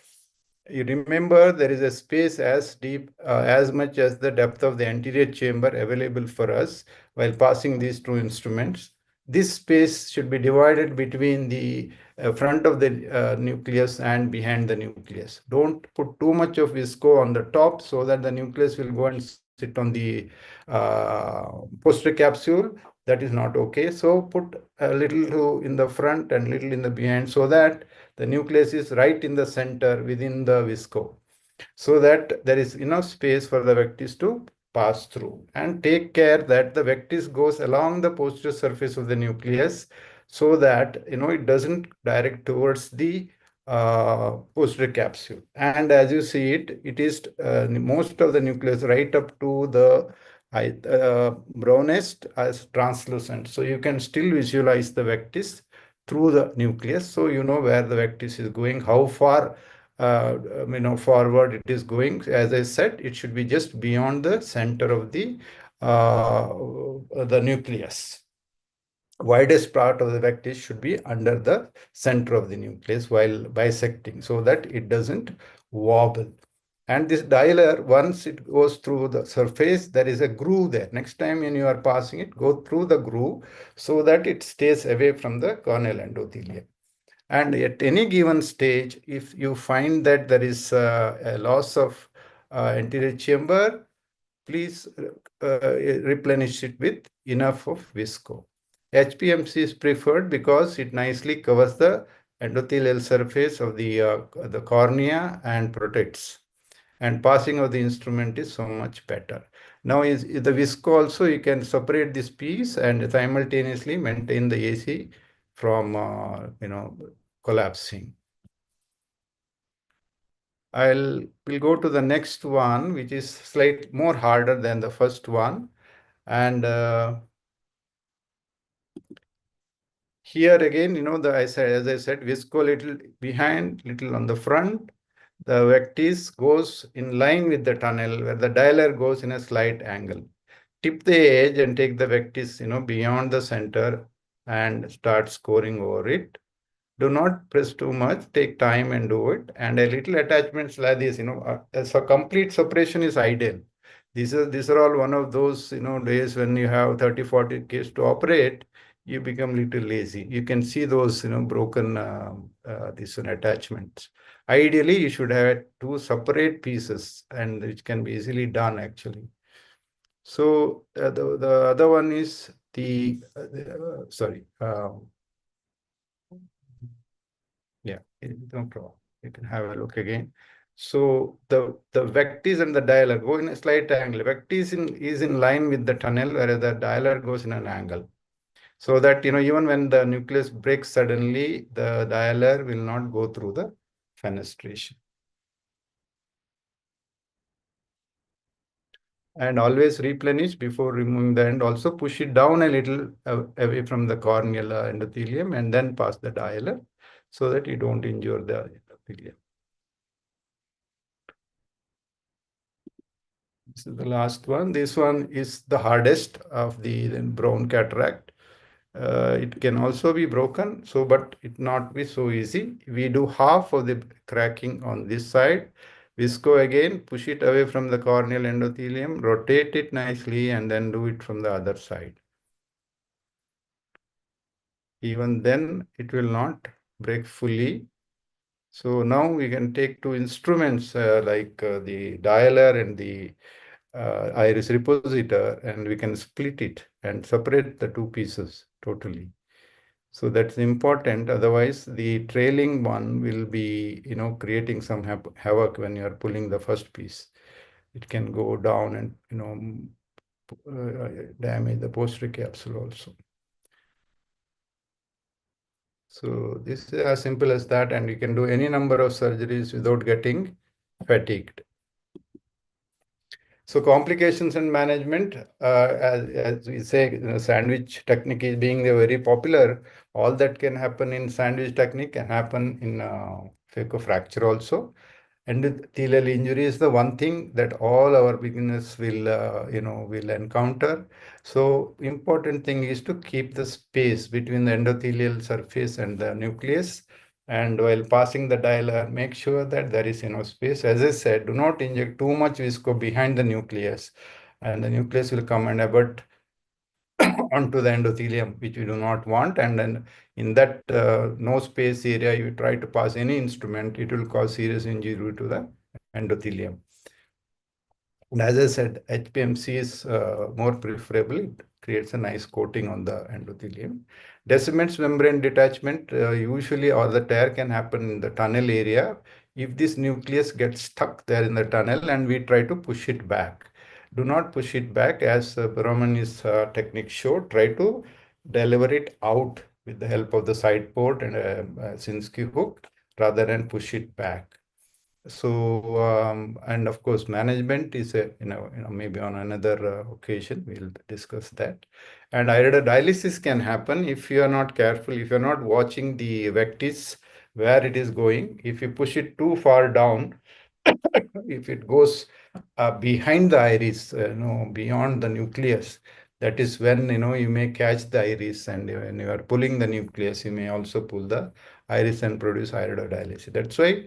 you remember there is a space as deep, as much as the depth of the anterior chamber available for us while passing these 2 instruments. This space should be divided between the front of the nucleus and behind the nucleus. Don't put too much of visco on the top, so that the nucleus will go and sit on the posterior capsule. That is not okay. So put a little in the front and little in the behind, so that the nucleus is right in the center within the visco, so that there is enough space for the vectis to pass through. And take care that the vectis goes along the posterior surface of the nucleus, so that it doesn't direct towards the posterior capsule. And as you see it, it is most of the nucleus right up to the brownest as translucent. So you can still visualize the vectis through the nucleus, so you know where the vectis is going, how far forward it is going. As I said, it should be just beyond the center of the nucleus. Widest part of the vectis should be under the center of the nucleus while bisecting, so that it doesn't wobble. And this dialer, once it goes through the surface, there is a groove there. Next time when you are passing it, go through the groove, so that it stays away from the corneal endothelium. And at any given stage, if you find that there is a loss of anterior chamber, please replenish it with enough of visco. HPMC is preferred because it nicely covers the endothelial surface of the cornea and protects. And passing of the instrument is so much better. Now is the visco also, you can separate this piece and simultaneously maintain the AC from collapsing. We'll go to the next one, which is slightly more harder than the first one. And here again, as I said, visco little behind, little on the front. The vectis goes in line with the tunnel, where the dialer goes in a slight angle. Tip the edge and take the vectis, beyond the center and start scoring over it. Do not press too much, take time and do it. And a little attachments like this, so complete separation is ideal. These are all one of those, days when you have 30, 40 cases to operate, you become little lazy. You can see those, broken these attachments. Ideally, you should have 2 separate pieces, and which can be easily done actually. So the other one is no problem. You can have a look again. So the vectis and the dialer go in a slight angle. Vectis is in line with the tunnel, whereas the dialer goes in an angle. So that, even when the nucleus breaks suddenly, the dialer will not go through the fenestration. And always replenish before removing the end. Also push it down a little away from the corneal endothelium, and then pass the dialer, so that you don't injure the endothelium. This is the last one. This one is the hardest of the brown cataract. It can also be broken, but it not be so easy. We do half of the cracking on this side. Visco again, push it away from the corneal endothelium, rotate it nicely, and then do it from the other side. even then it will not break fully. So now we can take two instruments like the dialer and the iris repositor, and we can split it and separate the two pieces totally. So that's important. Otherwise, the trailing one will be, creating some havoc when you are pulling the first piece. It can go down and, damage the posterior capsule also. So this is as simple as that, and you can do any number of surgeries without getting fatigued. So complications and management, as we say, sandwich technique is being very popular. All that can happen in sandwich technique can happen in fracture also. Endothelial injury is the one thing that all our beginners will encounter. So important thing is to keep the space between the endothelial surface and the nucleus. And while passing the dialer, make sure that there is enough space. As I said, do not inject too much visco behind the nucleus, and the nucleus will come and abut onto the endothelium, which we do not want. And then in that no space area, you try to pass any instrument, it will cause serious injury to the endothelium. And as I said, HPMC is more preferable. It creates a nice coating on the endothelium. Descendants membrane detachment, usually, or the tear can happen in the tunnel area. If this nucleus gets stuck there in the tunnel and we try to push it back, do not push it back as Brahmani's technique showed. Try to deliver it out with the help of the side port and a ISMSICS hook rather than push it back. So, and of course, management is maybe on another occasion we'll discuss that. And iridodialysis can happen if you are not careful, if you're not watching the vectis where it is going. If you push it too far down, if it goes behind the iris, beyond the nucleus, that is when you may catch the iris, and when you are pulling the nucleus, you may also pull the iris and produce iridodialysis. That's why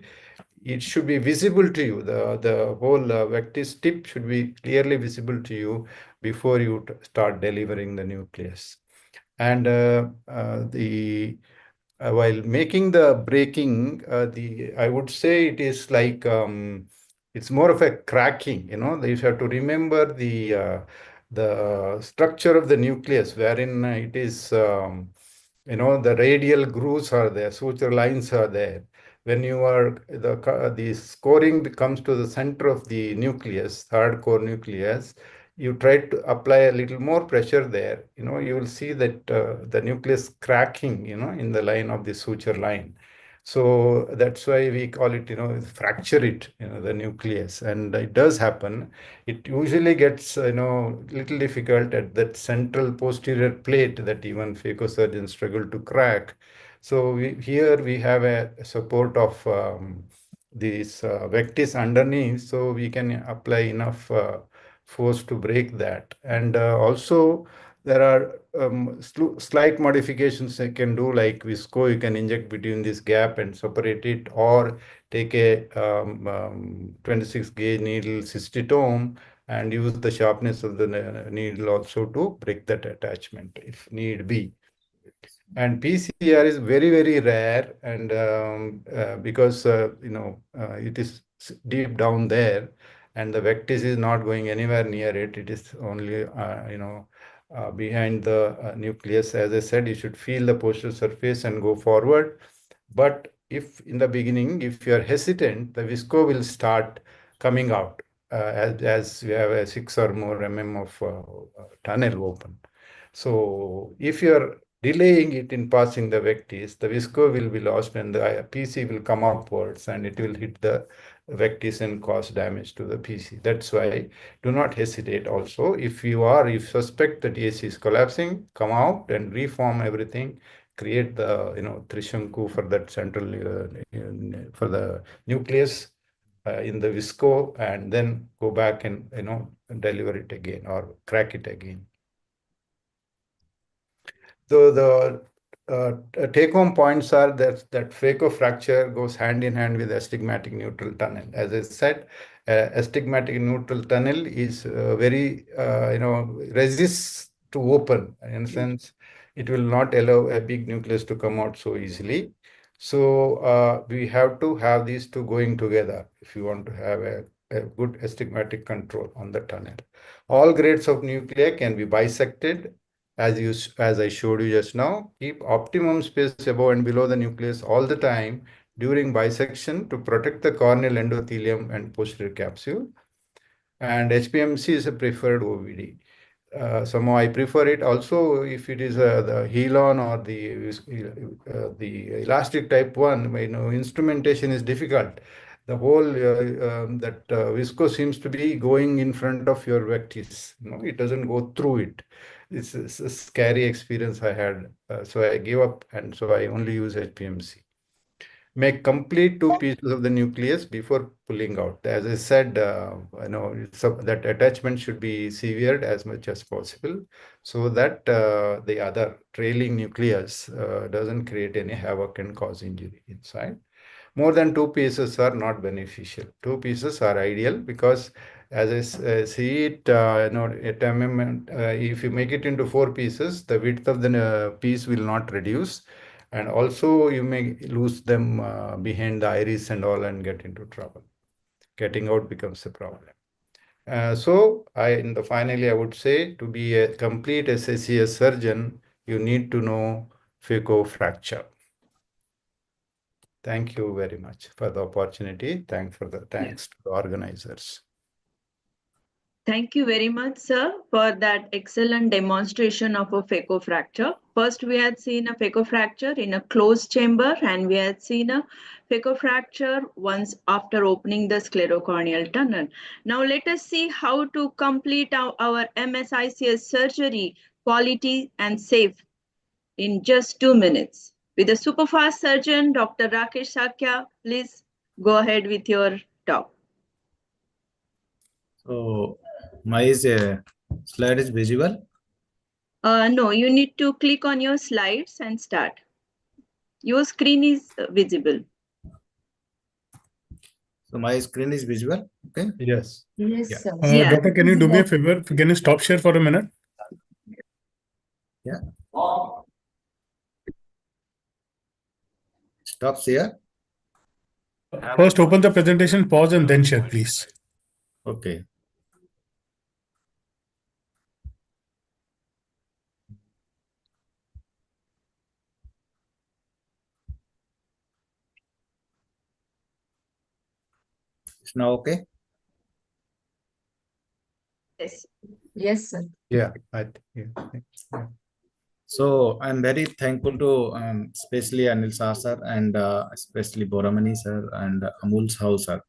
it should be visible to you. The whole vectis tip should be clearly visible to you before you start delivering the nucleus. And while making the breaking, I would say it is like it's more of a cracking. You have to remember the structure of the nucleus, wherein it is the radial grooves are there, suture lines are there. When you are the scoring comes to the center of the nucleus, third core nucleus, you try to apply a little more pressure there, you will see that the nucleus cracking, in the line of the suture line. So that's why we call it, fracture it, the nucleus, and it does happen. It usually gets, little difficult at that central posterior plate that even phacosurgeons struggle to crack. So here we have a support of these vectis underneath, so we can apply enough force to break that. And also there are slight modifications I can do, like visco. You can inject between this gap and separate it, or take a 26 gauge needle cystitome and use the sharpness of the needle also to break that attachment if need be. And PCR is very, very rare, and because it is deep down there, and the vectis is not going anywhere near it. It is only behind the nucleus. As I said, you should feel the posterior surface and go forward. But if in the beginning, if you are hesitant, the visco will start coming out as you have a 6 or more of tunnel open. So if you are delaying it in passing the vectis, the visco will be lost and the PC will come upwards and it will hit the vectis and cause damage to the PC. That's why do not hesitate also. If you suspect that AC is collapsing, come out and reform everything, create the trishanku for that central for the nucleus in the visco, and then go back and deliver it again or crack it again. So the take-home points are that fracture goes hand in hand with astigmatic neutral tunnel. As I said, astigmatic neutral tunnel is very resists to open. In a sense, it will not allow a big nucleus to come out so easily. So we have to have these two going together if you want to have a good astigmatic control on the tunnel. All grades of nuclei can be bisected as I showed you just now. Keep optimum space above and below the nucleus all the time during bisection to protect the corneal endothelium and posterior capsule. And HPMC is a preferred OVD. Somehow I prefer it also if it is the Helon or the elastic type 1, instrumentation is difficult. The whole visco seems to be going in front of your vectis. It doesn't go through it. It's a scary experience I had. So I gave up, and so I only use HPMC. Make complete two pieces of the nucleus before pulling out. As I said, that attachment should be severed as much as possible so that the other trailing nucleus doesn't create any havoc and cause injury inside. More than two pieces are not beneficial. Two pieces are ideal because as I see it, if you make it into four pieces, the width of the piece will not reduce. And also you may lose them behind the iris and all and get into trouble. Getting out becomes a problem. Finally, I would say to be a complete SICS surgeon, you need to know fracture. Thank you very much for the opportunity. Thanks to the organizers. Thank you very much, sir, for that excellent demonstration of a fracture. First, we had seen a fracture in a closed chamber, and we had seen a fracture once after opening the sclerocorneal tunnel. Now, let us see how to complete our MSICS surgery quality and safe in just 2 minutes. With the superfast surgeon, Dr. Rakesh Sakya, please go ahead with your talk. So, my slide is visible? No, you need to click on your slides and start. Your screen is visible. So, my screen is visible? Okay. Yes. Yes, sir. Yeah. Doctor, can you do me a favor? Can you stop share for a minute? Yeah. Stop share. First, open the presentation, pause, and then share, please. Okay. It's now okay? Yes. Yes, sir. Yeah. So I'm very thankful to especially Anil Shah sir and especially Boramani sir and Amul Shah sir,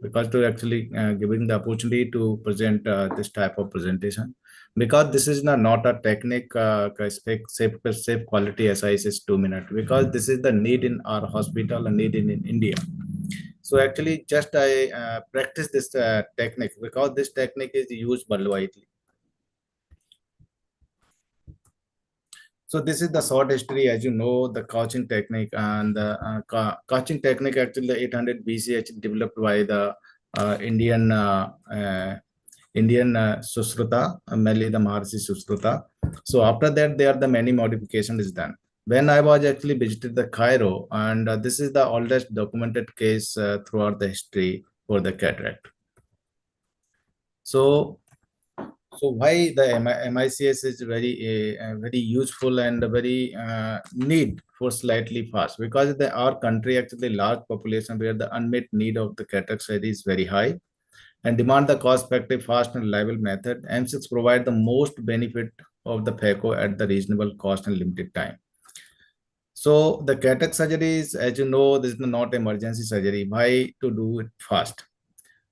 because to actually giving the opportunity to present this type of presentation, because this is not a technique safe quality SIS 2 minutes, because this is the need in our hospital and need in India. So actually just I practice this technique because this technique is used worldwide. So this is the short history, as you know, the couching technique, and the couching technique actually the 800 BC actually developed by the Indian Susruta, mainly the Maharshi Susruta. So after that, there are the many modifications is done. When I was actually visited the Cairo, and this is the oldest documented case throughout the history for the cataract. So why the MICS is very useful and very need for slightly fast, because our country actually large population where the unmet need of the cataract surgery is very high and demand the cost effective, fast and reliable method. MSICS provide the most benefit of the phaco at the reasonable cost and limited time. So the cataract surgery is, as you know, this is not emergency surgery. Why to do it fast?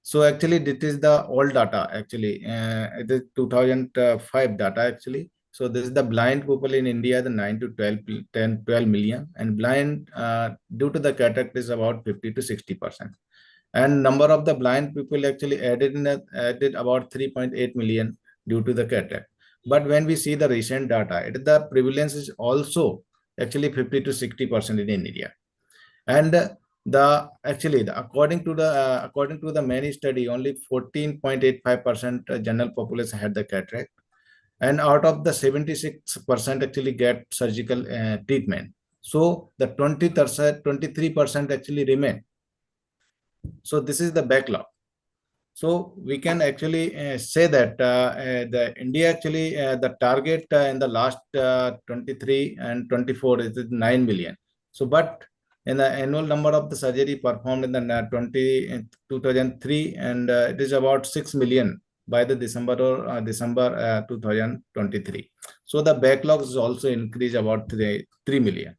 So actually, this is the old data. Actually, it is 2005 data actually. So this is the blind people in India, the 9 to 12 million, and blind due to the cataract is about 50 to 60%. And number of the blind people actually added about 3.8 million due to the cataract. But when we see the recent data, the prevalence is also actually 50 to 60% in India. And according to the many study, only 14.85% general population had the cataract, And out of the 76% actually get surgical treatment. So the 23% actually remain. So this is the backlog. So we can actually say that the India actually the target in the last 23 and 24 is 9 million. So but in the annual number of the surgery performed in the 2003 and it is about 6 million by the December 2023. So the backlog is also increased about 3 million.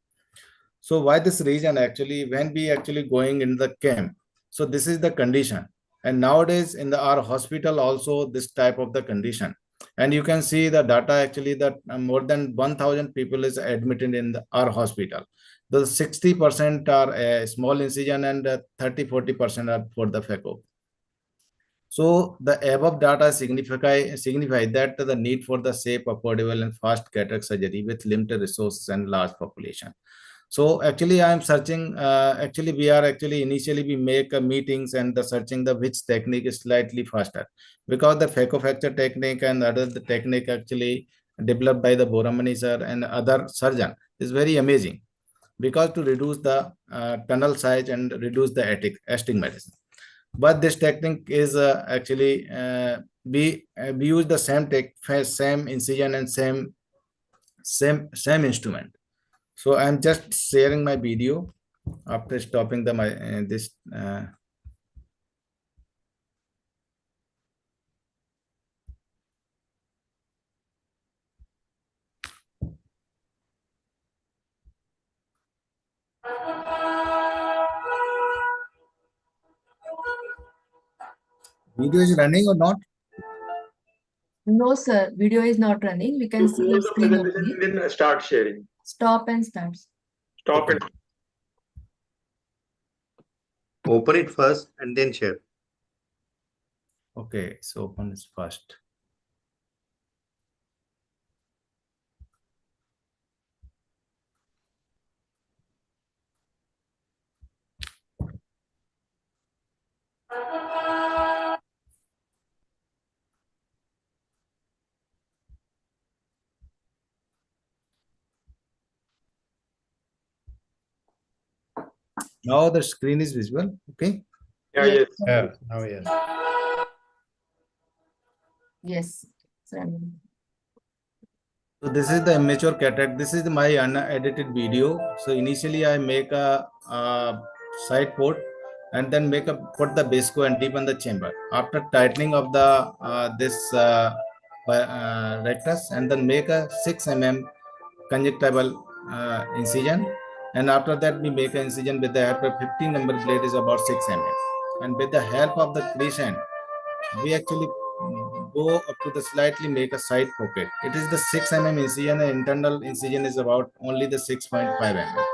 So why this reason actually when we actually going in the camp, so this is the condition. And nowadays in our hospital also this type of the condition. And you can see the data actually that more than 1,000 people is admitted in our hospital. The 60% are small incision and 30-40% are for the phaco. So the above data signify that the need for the safe, affordable and fast cataract surgery with limited resources and large population. So actually I am searching, actually we are actually initially we make meetings and the searching the which technique is slightly faster, because the phaco-fracture technique and other the technique actually developed by the Boramani sir and other surgeon is very amazing, because to reduce the tunnel size and reduce the astigmatism. But this technique is actually we use the same incision and same instrument. So I'm just sharing my video after stopping the this. Video is running or not? No, sir. Video is not running. We can see your Close the screen presentation opening. and then start sharing. Stop and start. Stop Okay. and Open it first and then share. Okay, so open this first. Now the screen is visible. Okay. yeah, Yes. yes. Yeah, now yes. Yes. It's running. So this is the immature cataract. This is my unedited video. So initially I make a side port and then put the Basco and deepen the chamber. After tightening of the this rectus and then make a 6 mm conjunctival incision. And after that we make an incision with the help of 15 number blade is about 6 mm. And with the help of the crescent, we actually go up to the slightly make a side pocket. It is the 6 mm incision and internal incision is about only the 6.5 mm.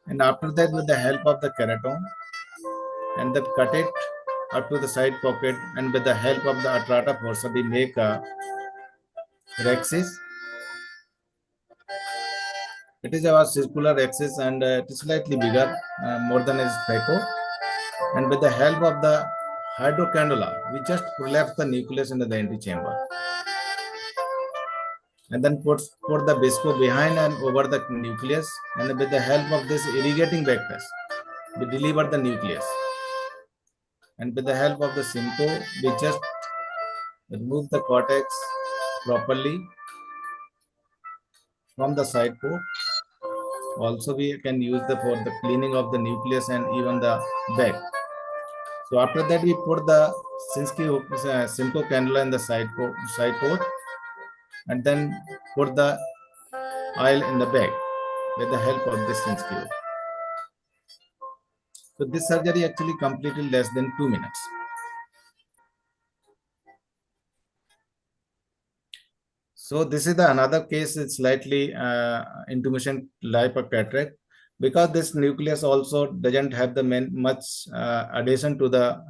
And after that with the help of the keratome and then cut it up to the side pocket, and with the help of the atrata forza we make a rexis. It is our circular axis and it is slightly bigger, more than its phaco. And with the help of the hydrocannula, we just prolapse the nucleus into the antechamber. And then put the Basco behind and over the nucleus. And with the help of this irrigating vectors, we deliver the nucleus. And with the help of the Simcoe, we just remove the cortex properly from the side port. Also, we can use for the cleaning of the nucleus and even the back. So after that, we put the Simcoe cannula in the side port, and then put the oil in the bag with the help of this Simcoe. So this surgery actually completed less than 2 minutes. So this is the another case. It's slightly intermittent type of cataract, because this nucleus also doesn't have the much adhesion to the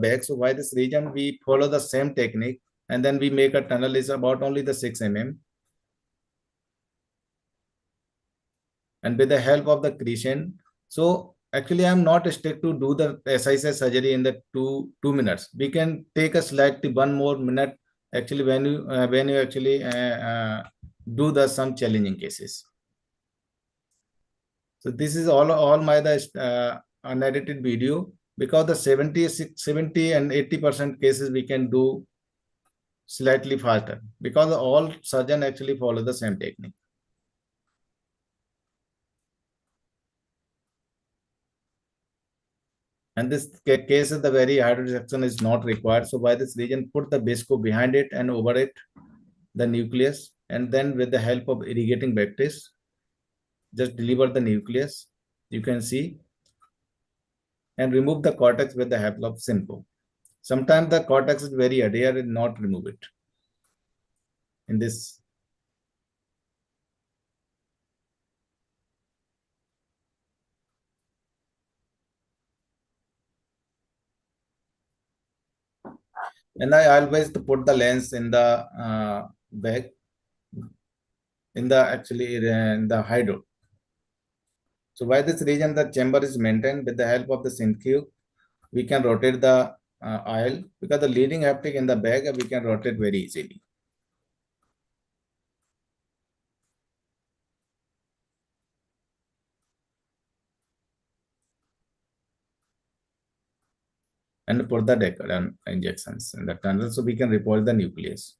back. So why this region we follow the same technique, and then we make a tunnel is about only the 6 mm. And with the help of the crescent, so actually I'm not strict to do the SICS surgery in the two minutes. We can take a slightly 1 more minute actually when you actually do the some challenging cases. So this is all my unedited video, because the 70 and 80% cases we can do slightly faster, because all surgeon actually follow the same technique. And this case is the very hydrosection is not required. So by this region, put the base core behind it and over it, the nucleus, and then with the help of irrigating bacteria, just deliver the nucleus, you can see, and remove the cortex with the help of Simpo. Sometimes the cortex is very adhere and not remove it. In this, and I always put the lens in the bag, in the hydro. So by this region, the chamber is maintained with the help of the centrifuge. We can rotate the oil, because the leading haptic in the bag, we can rotate very easily. And put the decadent injections in the tunnel, so we can report the nucleus.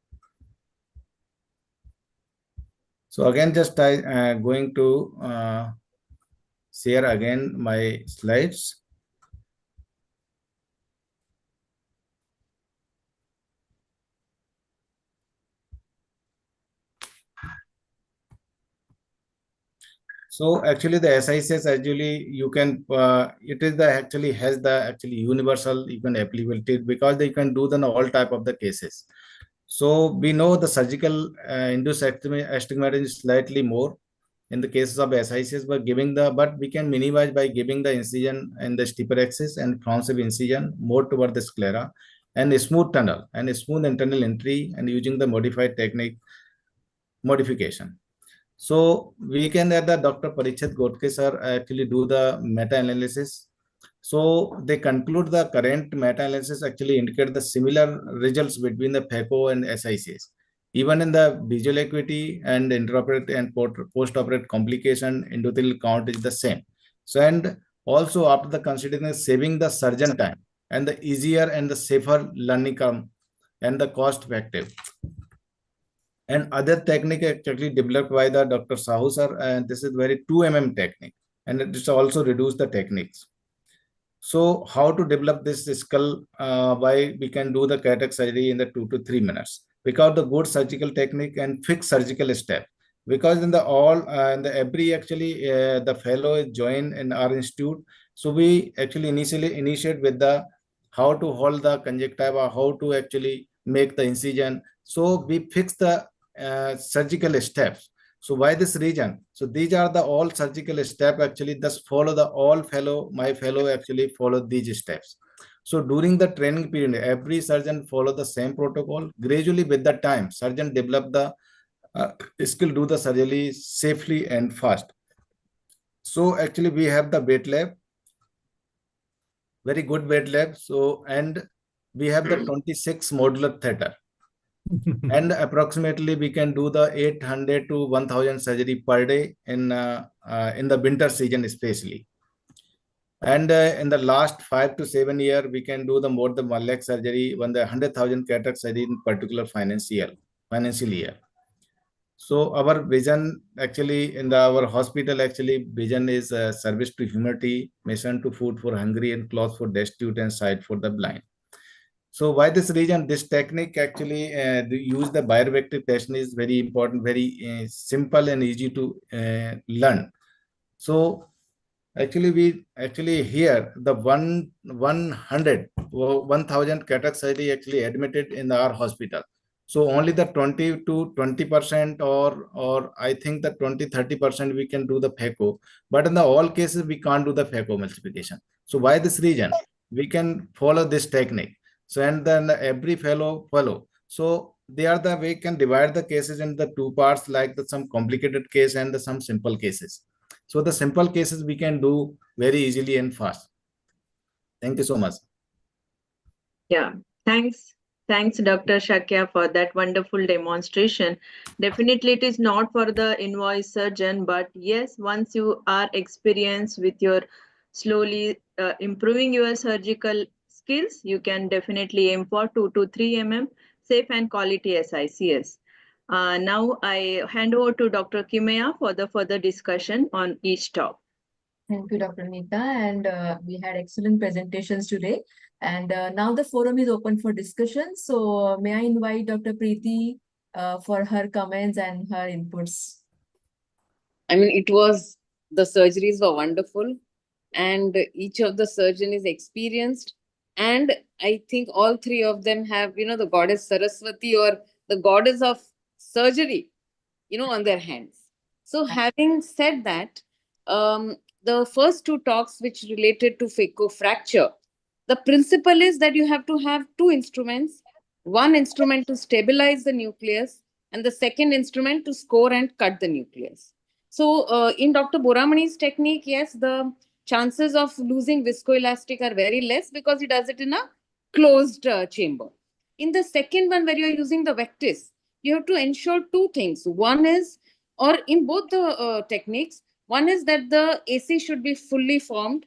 So again, just I going to share again my slides. So actually the SICS actually you can it is the actually has the actually universal even applicability, because they can do the all type of the cases. So we know the surgical induced astigmatism is slightly more in the cases of SICS, but we can minimize by giving the incision in the steeper axis and front incision more toward the sclera, and a smooth tunnel and a smooth internal entry, and using the modified technique modification. So we can let the Dr. Parichat Gotke sir actually do the meta-analysis. So they conclude the current meta-analysis actually indicate the similar results between the phaco and SICS. Even in the visual acuity and intraoperative and post-operative complication, endothelial count is the same. So, and also after the considering saving the surgeon time and the easier and the safer learning curve and the cost effective. And other technique actually developed by the Dr. Sahu sir, and this is very 2 mm technique, and it is also reduce the techniques. So how to develop this skull? Why we can do the cataract surgery in the 2 to 3 minutes, because the good surgical technique and fixed surgical step. Because in the all in the every actually the fellow is joined in our institute, so we actually initiate with the how to hold the conjunctiva, how to actually make the incision. So we fix the surgical steps. So why this region? So these are the all surgical step actually. Thus follow the all fellow, my fellow actually follow these steps. So during the training period, every surgeon follow the same protocol. Gradually with the time, surgeon develop the skill do the surgery safely and fast. So actually we have the wet lab, very good wet lab. So and we have the 26 modular theater. And approximately we can do the 800 to 1000 surgery per day in the winter season especially. And in the last 5 to 7 years, we can do the more than 1 lakh surgery when the 100,000 cataract surgery in particular financial year. So our vision actually in our hospital actually vision is service to humanity, mission to food for hungry, and clothes for destitute, and sight for the blind. So why this region, this technique actually use the biovector testing is very important, very simple and easy to learn. So actually we actually here the 1000 cataract surgery actually admitted in our hospital. So only the 20 to 20% or I think the 20-30% we can do the phaco, but in the all cases we can't do the phaco multiplication. So why this region? We can follow this technique. So and then every fellow follow. So they are the way can divide the cases into the 2 parts, like some complicated case and some simple cases. So the simple cases we can do very easily and fast. Thank you so much. Yeah, thanks. Thanks, Dr. Shakya, for that wonderful demonstration. Definitely, it is not for the invoice surgeon, but yes, once you are experienced with your slowly improving your surgical skills, you can definitely aim for 2 to 3 safe and quality SICS. Now, I hand over to Dr. Kimaya for the further discussion on each topic. Thank you, Dr. Neeta. And we had excellent presentations today. And now the forum is open for discussion. So may I invite Dr. Preeti for her comments and her inputs. I mean, the surgeries were wonderful, and each of the surgeon is experienced. And I think all three of them have, the goddess Saraswati or the goddess of surgery, on their hands. So having said that, the first two talks which related to fracture, the principle is that you have to have two instruments, one instrument to stabilize the nucleus and the second instrument to score and cut the nucleus. So in Dr. Boramani's technique, yes, the chances of losing viscoelastic are very less because he does it in a closed chamber. In the second one, where you're using the vectis, you have to ensure two things. One is, or in both the techniques, one is that the AC should be fully formed.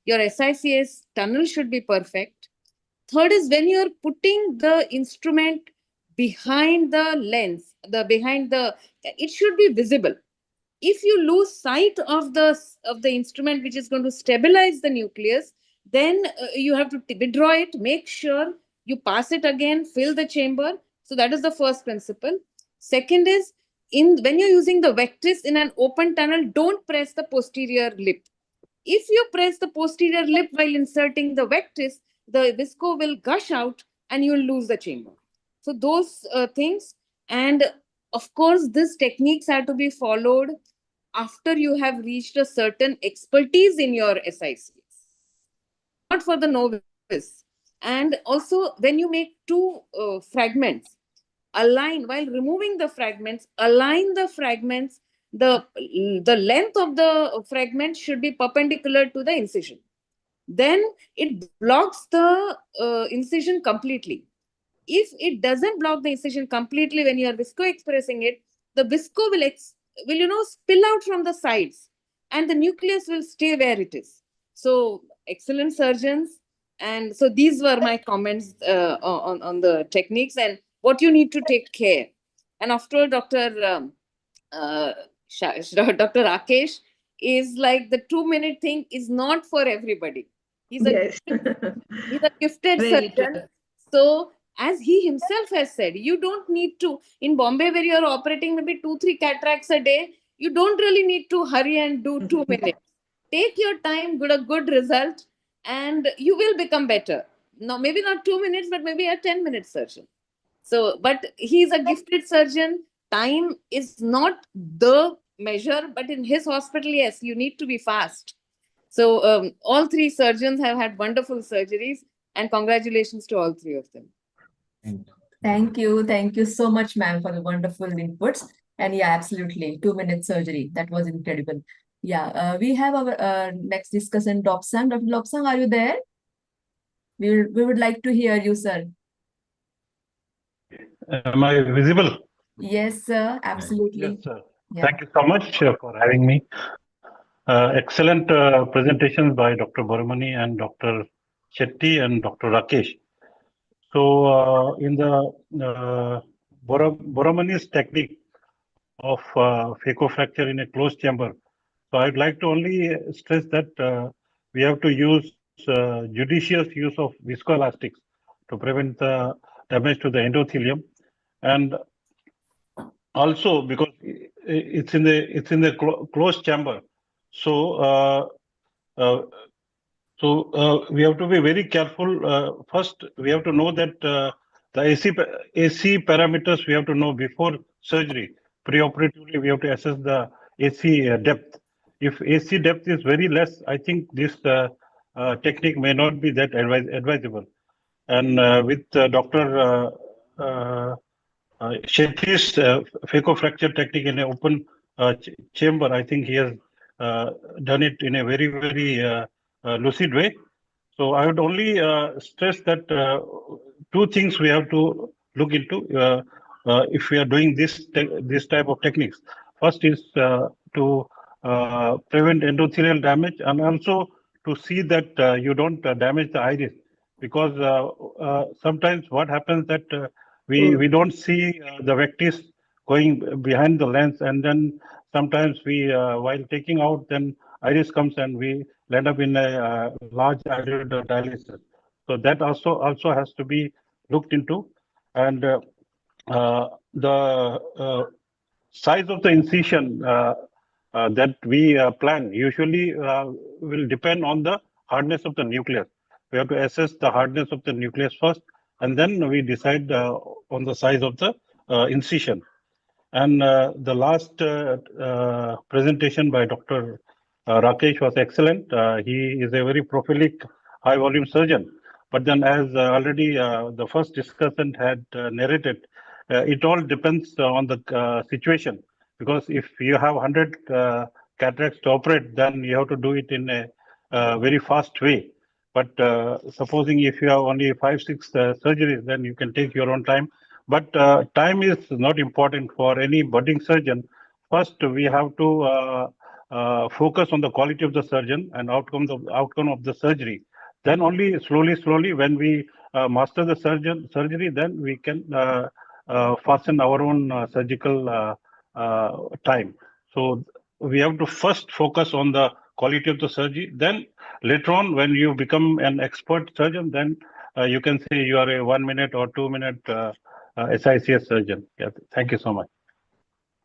Your SICS tunnel should be perfect. Third is when you're putting the instrument behind the lens, it should be visible. If you lose sight of the instrument which is going to stabilize the nucleus, then you have to withdraw it, make sure you pass it again, fill the chamber. So that is the first principle. Second is, when you're using the vectis in an open tunnel, don't press the posterior lip. If you press the posterior lip while inserting the vectis, the visco will gush out and you will lose the chamber. So those things. And of course, these techniques have to be followed after you have reached a certain expertise in your SICS. Not for the novice. And also, when you make two fragments, while removing the fragments, align the fragments. The length of the fragment should be perpendicular to the incision. Then it blocks the incision completely. If it doesn't block the incision completely when you are visco-expressing it, the visco will spill out from the sides and the nucleus will stay where it is. So excellent surgeons. And so these were my comments on the techniques and what you need to take care. And after Dr. Rakesh is like the 2-minute thing is not for everybody. He's a gifted surgeon. So as he himself has said, you don't need to, in Bombay where you're operating maybe 2-3 cataracts a day, you don't really need to hurry and do 2 minutes. Take your time, get a good result, and you will become better. No, maybe not 2 minutes, but maybe a 10-minute surgeon. So, but he's a gifted surgeon. Time is not the measure, but in his hospital, yes, you need to be fast. So all three surgeons have had wonderful surgeries, and congratulations to all three of them. Thank you. Thank you so much, ma'am, for the wonderful inputs. And yeah, absolutely. 2-minute surgery. That was incredible. Yeah, we have our next discussion, Lobsang. Dr. Lobsang, are you there? We would like to hear you, sir. Am I visible? Yes, sir. Absolutely. Yes, sir. Yeah. Thank you so much for having me. Excellent presentations by Dr. Boramani and Dr. Shetty and Dr. Rakesh. So in the Boramani's technique of fracture in a closed chamber, so I'd like to only stress that we have to use judicious use of viscoelastics to prevent the damage to the endothelium, and also because it's in the closed chamber, so we have to be very careful. First, we have to know that the AC parameters we have to know before surgery. Preoperatively, we have to assess the AC depth. If AC depth is very less, I think this technique may not be that advisable. And with Dr. Shetty's fracture technique in an open chamber, I think he has done it in a very, very lucid way. So I would only stress that two things we have to look into if we are doing this type of techniques. First is to prevent endothelial damage, and also to see that you don't damage the iris, because sometimes what happens that we don't see the vectis going behind the lens, and then sometimes we while taking out, then iris comes and we end up in a large iridodialysis. So that also has to be looked into, and the size of the incision that we plan usually will depend on the hardness of the nucleus. We have to assess the hardness of the nucleus first, and then we decide on the size of the incision. And the last presentation by Dr. Rakesh was excellent. He is a very prolific, high volume surgeon. But then, as already the first discussant had narrated, it all depends on the situation. Because if you have 100 cataracts to operate, then you have to do it in a very fast way. But supposing if you have only 5-6 surgeries, then you can take your own time. But time is not important for any budding surgeon. First, we have to focus on the quality of the surgeon and outcome of the surgery. Then only slowly, when we master the surgery, then we can fasten our own surgical time. So we have to first focus on the quality of the surgery. Then later on, when you become an expert surgeon, then you can say you are a 1 minute or 2 minute SICS surgeon. Yeah, thank you so much.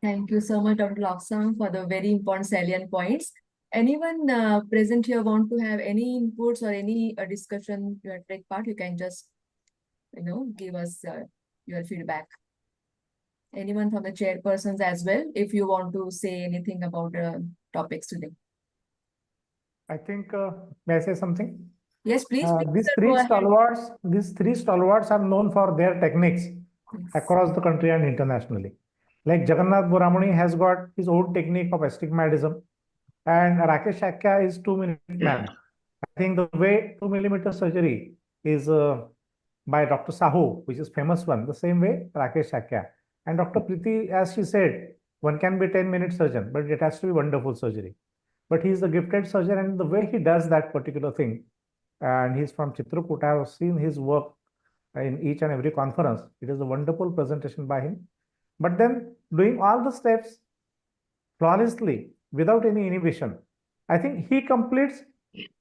Thank you so much, Dr. Loksang, for the very important salient points. Anyone present here want to have any inputs or any discussion you want to take part, you can just, give us your feedback. Anyone from the chairpersons as well, if you want to say anything about the topics today. I think, may I say something? Yes, please. These three stalwarts are known for their techniques across the country and internationally. Like Jagannath Boramani has got his own technique of astigmatism, and Rakesh Shakya is 2-minute man. I think the way 2mm surgery is by Dr. Sahu, which is famous one, the same way Rakesh Shakya. And Dr. Preeti, as she said, one can be 10-minute surgeon, but it has to be wonderful surgery. But he is a gifted surgeon, and the way he does that particular thing, and he's from Chitrakoot. I have seen his work in each and every conference. It is a wonderful presentation by him. But then doing all the steps flawlessly without any inhibition, I think he completes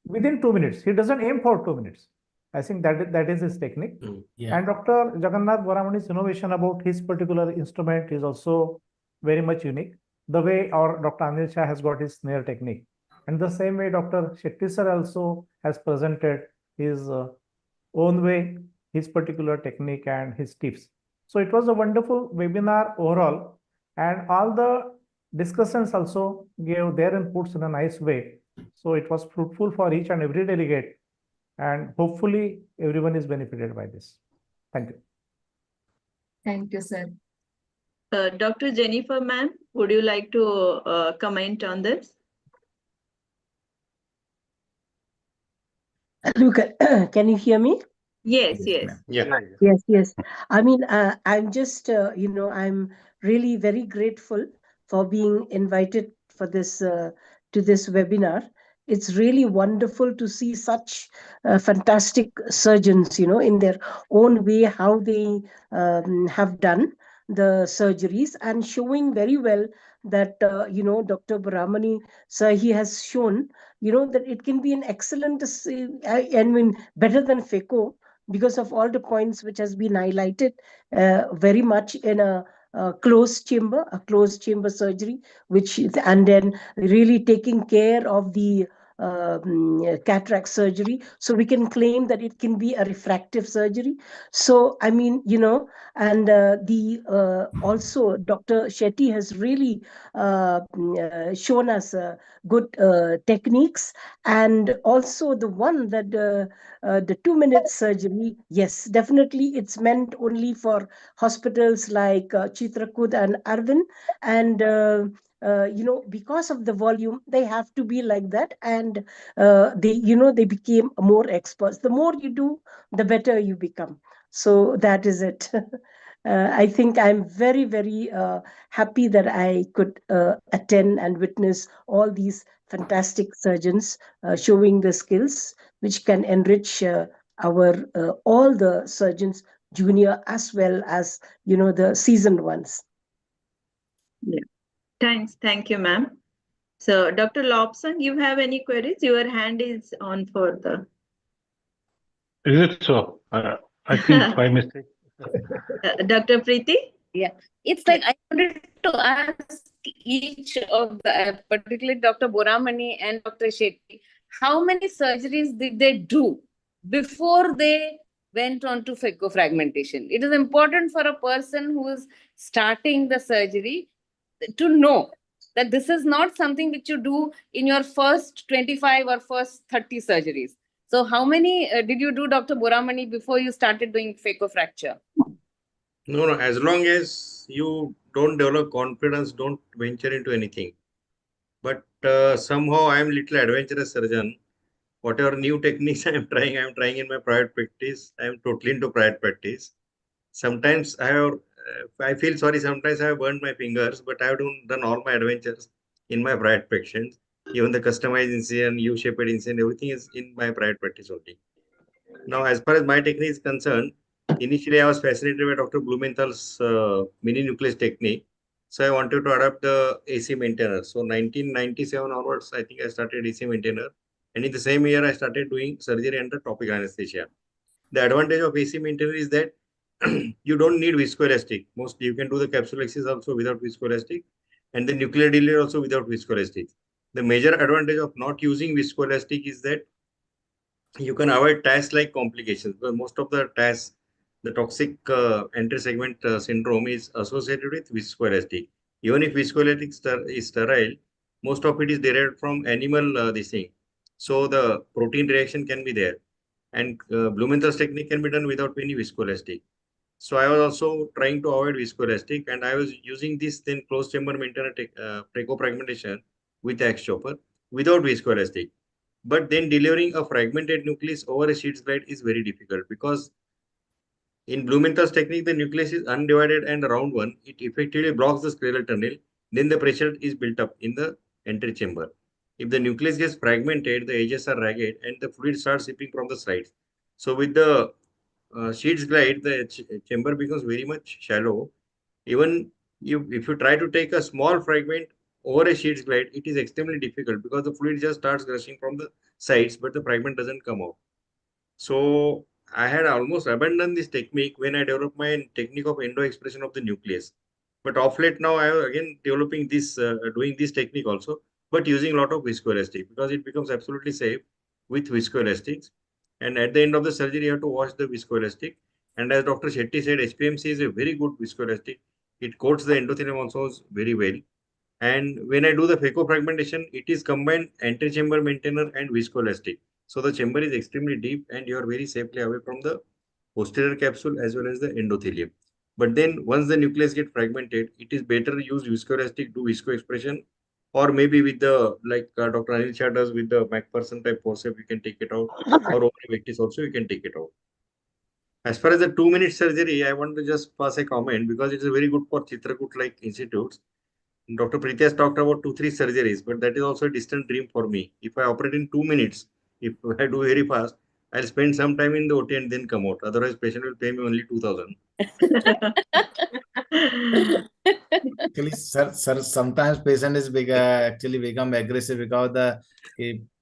within 2 minutes. He doesn't aim for 2 minutes. I think that is his technique. Yeah. And Dr. Jagannath Boramani's innovation about his particular instrument is also very much unique. The way our Dr. Anil Shah has got his snare technique. And the same way Dr. Shetty sir also has presented his own way, his particular technique and his tips. So it was a wonderful webinar overall, and all the discussants also gave their inputs in a nice way. So it was fruitful for each and every delegate, and hopefully everyone is benefited by this. Thank you. Thank you, sir. Dr. Jennifer, ma'am, would you like to comment on this? Look, can you hear me? Yes. Yes. I mean, I'm just, I'm really very grateful for being invited for this to this webinar. It's really wonderful to see such fantastic surgeons, in their own way, how they have done the surgeries, and showing very well that, Dr. Boramani, sir, he has shown, that it can be an excellent, I mean, better than FECO, because of all the points which has been highlighted very much in a closed chamber surgery, and then really taking care of the cataract surgery. So we can claim that it can be a refractive surgery. So, I mean, and also Dr. Shetty has really shown us good techniques, and also the one that the 2-minute surgery, yes, definitely it's meant only for hospitals like Chitrakoot and Arvind, and because of the volume, they have to be like that. And they became more experts. The more you do, the better you become. So that is it. I think I'm very, very happy that I could attend and witness all these fantastic surgeons showing the skills which can enrich our all the surgeons, junior as well as the seasoned ones. Yeah. Thanks. Thank you, ma'am. So, Dr. Lobson, you have any queries? Your hand is on for the. Is it so? I think by mistake. Dr. Preeti? Yeah, it's like I wanted to ask each of the, particularly Dr. Boramani and Dr. Shetty, how many surgeries did they do before they went on to fragmentation? It is important for a person who is starting the surgery to know that this is not something which you do in your first 25 or first 30 surgeries. So how many did you do, Dr. Boramani, before you started doing fracture? No, as long as you don't develop confidence, don't venture into anything. But somehow I am little adventurous surgeon. Whatever new techniques I am trying in my private practice. I am totally into private practice. Sometimes I feel sorry. Sometimes I have burned my fingers, but I have done all my adventures in my private practice. Even the customized incision, U-shaped incision, everything is in my private practice only. Now, as far as my technique is concerned, initially I was fascinated by Dr. Blumenthal's mini nucleus technique. So I wanted to adapt the AC maintainer. So 1997 onwards, I think I started AC maintainer. And in the same year, I started doing surgery under topical anesthesia. The advantage of AC maintainer is that you don't need viscoelastic. Mostly you can do the capsulexis also without viscoelastic, and the nuclear delivery also without viscoelastic. The major advantage of not using viscoelastic is that you can avoid TAS-like complications, because most of the TAS, the toxic entry segment syndrome, is associated with viscoelastic. Even if viscoelastic is sterile, most of it is derived from animal this thing. So the protein reaction can be there. And Blumenthal's technique can be done without any viscoelastic. So I was also trying to avoid viscoelastic, and I was using this then closed chamber maintainer fragmentation with axe chopper without viscoelastic. But then delivering a fragmented nucleus over a sheet slide is very difficult, because in Blumenthal's technique, the nucleus is undivided and a round one. It effectively blocks the scleral tunnel. Then the pressure is built up in the entry chamber. If the nucleus gets fragmented, the edges are ragged and the fluid starts seeping from the sides. So with the sheets glide, the chamber becomes very much shallow. Even if you try to take a small fragment over a sheets glide, it is extremely difficult, because the fluid just starts gushing from the sides, but the fragment doesn't come out. So I had almost abandoned this technique when I developed my technique of endo expression of the nucleus. But of late now, I am again developing this, doing this technique also, but using a lot of viscoelastic, because it becomes absolutely safe with viscoelastics. And at the end of the surgery, you have to wash the viscoelastic. And as Dr. Shetty said, HPMC is a very good viscoelastic. It coats the endothelium also very well. And when I do the fragmentation, it is combined antechamber maintainer and viscoelastic. So the chamber is extremely deep and you are very safely away from the posterior capsule as well as the endothelium. But then once the nucleus get fragmented, it is better to use viscoelastic, do visco expression, or maybe with the, like Dr. Anil Shah does with the McPherson type forceps, you can take it out, or over vectis also you can take it out. As far as the 2-minute surgery, I want to just pass a comment, because it is very good for Chitrakoot-like institutes. Dr. Preeti has talked about 2-3 surgeries, but that is also a distant dream for me. If I operate in 2 minutes, if I do very fast, I'll spend some time in the OT and then come out. Otherwise, patient will pay me only 2,000. Actually, sir, sometimes patient is actually become aggressive, because the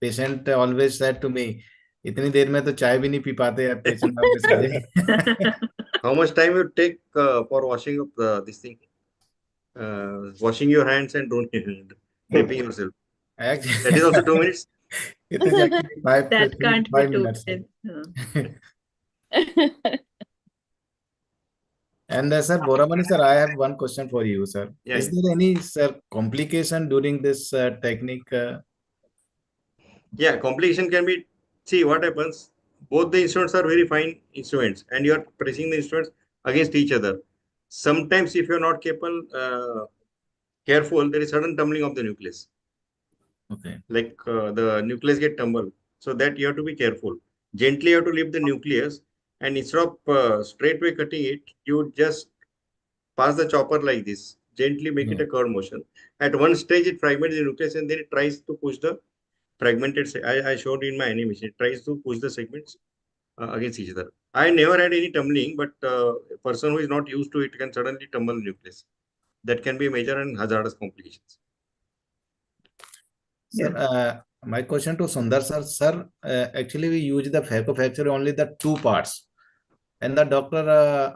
patient always said to me, इतनी देर में तो चाय भी नहीं P पाते हैं patient आपके सारे. How much time you take for washing up this thing? Washing your hands and don't dipping yourself. Actually, That is also 2 minutes. it is actually That can't be 5 2 minutes. minutes. And sir, Boramani sir, I have one question for you, sir. Yeah, Is there any, sir, complication during this technique? Yeah, complication can be, see what happens. Both the instruments are very fine instruments and you are pressing the instruments against each other. Sometimes if you are not capable, careful, there is sudden tumbling of the nucleus. Okay. Like the nucleus get tumbled. So that you have to be careful. Gently you have to lift the nucleus, and instead of straightway cutting it, you just pass the chopper like this. Gently make it a curved motion. At one stage, it fragments the nucleus and then it tries to push the fragmented. I showed in my animation. It tries to push the segments against each other. I never had any tumbling, but a person who is not used to it can suddenly tumble the nucleus. That can be major and hazardous complications. Sir, my question to Sundar sir, actually we use the phaco only the two parts. And the doctor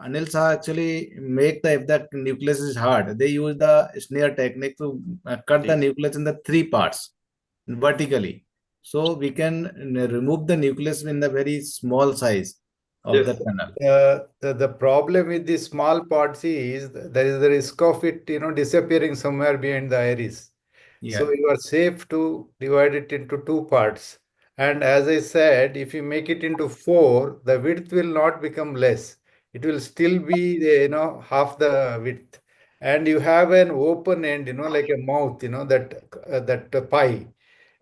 Anil Saha actually make the, if the nucleus is hard, they use the snare technique to cut the Yes. nucleus in the three parts vertically. So we can remove the nucleus in the very small size of the tunnel. The problem with the small parts is there is the risk of it, disappearing somewhere behind the iris. So Yeah. you are safe to divide it into two parts. And as I said, if you make it into four, the width will not become less. It will still be, half the width. And you have an open end, like a mouth, that pie.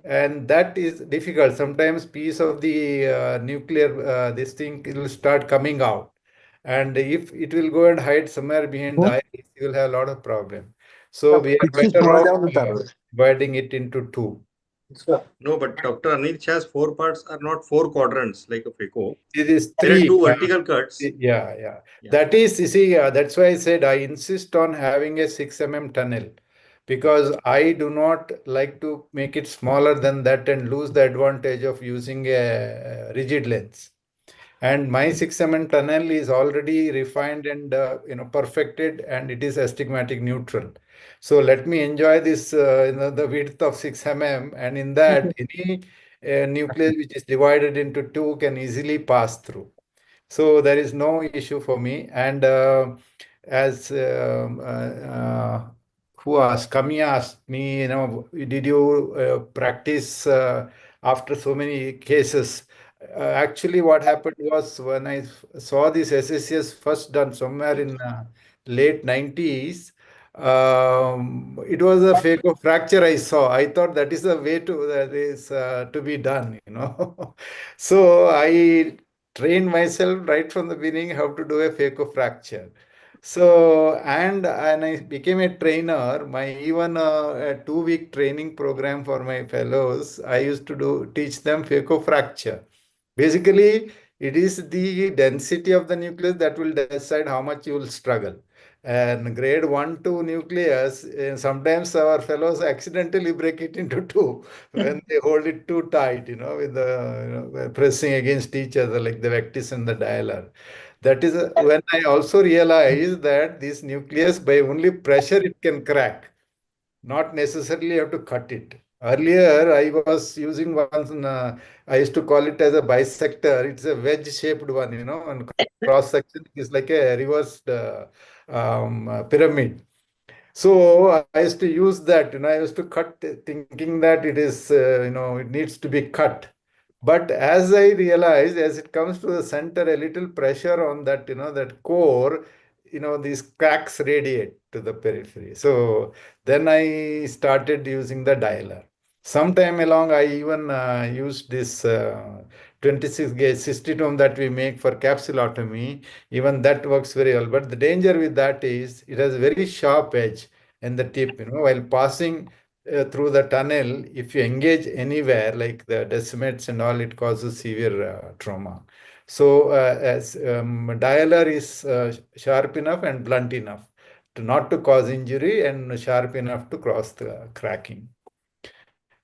And that is difficult. Sometimes piece of the nuclear, this thing will start coming out. And if it will go and hide somewhere behind the iris, you will have a lot of problem. So we are better off dividing it into two. No, but Dr. Anil Shah's four parts are not four quadrants like a phaco. It is There are three. two vertical cuts. Yeah. Yeah. That is, you see, that's why I said I insist on having a 6 mm tunnel, because I do not like to make it smaller than that and lose the advantage of using a rigid lens. And my 6 mm tunnel is already refined and perfected, and it is astigmatic neutral. So let me enjoy this, the width of 6 mm, and in that any nucleus which is divided into two can easily pass through. So there is no issue for me. And as who asked, Kami asked me, did you practice after so many cases? Actually, what happened was when I saw this SSCS first done somewhere in late 90s, it was a fake of fracture I saw. I thought that is the way to be done, So I trained myself right from the beginning how to do a fake of fracture. So, and I became a trainer. My even a 2-week training program for my fellows, I used to teach them phaco fracture. Basically, it is the density of the nucleus that will decide how much you will struggle. And grade 1 to nucleus, sometimes our fellows accidentally break it into two when they hold it too tight, with the pressing against each other like the vectis and the dialer. That is when I also realized that this nucleus, by only pressure, it can crack. Not necessarily have to cut it. Earlier, I was using one, I used to call it as a bisector. It's a wedge-shaped one, and cross-section is like a reversed pyramid. So I used to use that, I used to cut thinking that it is, it needs to be cut. But as I realized, as it comes to the center, a little pressure on that, that core, these cracks radiate to the periphery. So then I started using the dialer. Sometime along, I even used this 26 gauge cystitome that we make for capsulotomy. Even that works very well. But the danger with that is it has a very sharp edge and the tip, while passing through the tunnel, if you engage anywhere like the decimates and all, it causes severe trauma. So as dialer is sharp enough and blunt enough to not to cause injury and sharp enough to cross the cracking.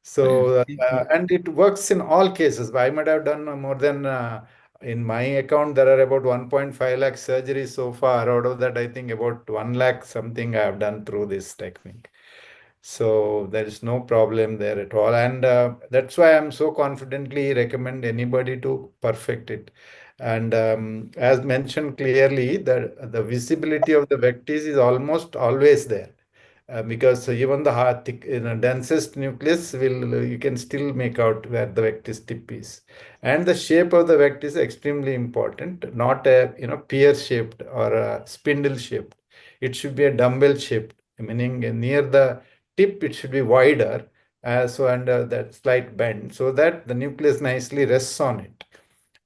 So and it works in all cases. I might have done more than in my account there are about 1.5 lakh surgeries so far. Out of that, I think about 1 lakh something I have done through this technique. So there is no problem there at all. And that's why I'm so confidently recommend anybody to perfect it. And as mentioned clearly, the visibility of the vectis is almost always there. Because even the densest nucleus you can still make out where the vectis tip is. And the shape of the vectis is extremely important, not a pear shaped or a spindle shaped. It should be a dumbbell shaped meaning near the tip, it should be wider, so under that slight bend, so that the nucleus nicely rests on it.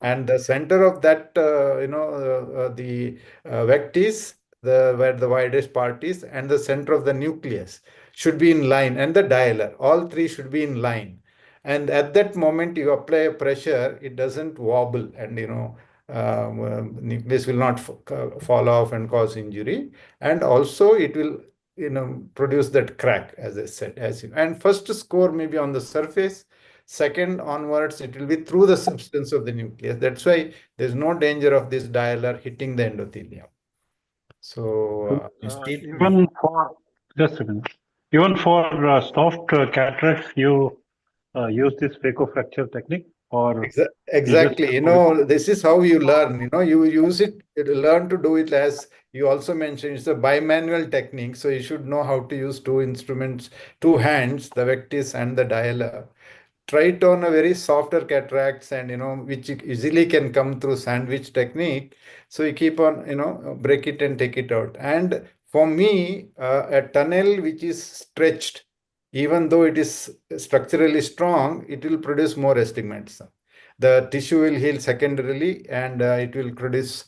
And the center of that, the vectis, where the widest part is, and the center of the nucleus should be in line, and the dialer, all three should be in line. And at that moment, you apply a pressure, it doesn't wobble, and nucleus will not fall off and cause injury. And also, it will produce that crack, as I said. And first score may be on the surface. Second onwards, it will be through the substance of the nucleus. That's why there's no danger of this dialer hitting the endothelium. So even for just a minute, even for soft cataracts, you use this phaco-fracture technique, or exactly. This is how you learn. You use it, learn to do it, as you also mentioned. It's a bimanual technique, so you should know how to use two instruments, two hands, the vectis and the dialer. Try it on a very softer cataracts, and which easily can come through sandwich technique. So you keep on, break it and take it out. And for me, a tunnel which is stretched, even though it is structurally strong, it will produce more astigmatism. The tissue will heal secondarily, and it will produce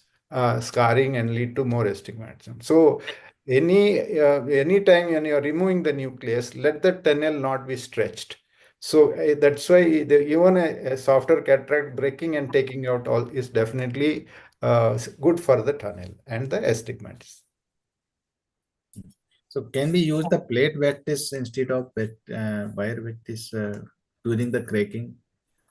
scarring and lead to more astigmatism. So any time when you are removing the nucleus, let the tunnel not be stretched. So that's why even a softer cataract, breaking and taking out all is definitely good for the tunnel and the astigmatism. So can we use the plate vectis instead of wire vectis during the cracking?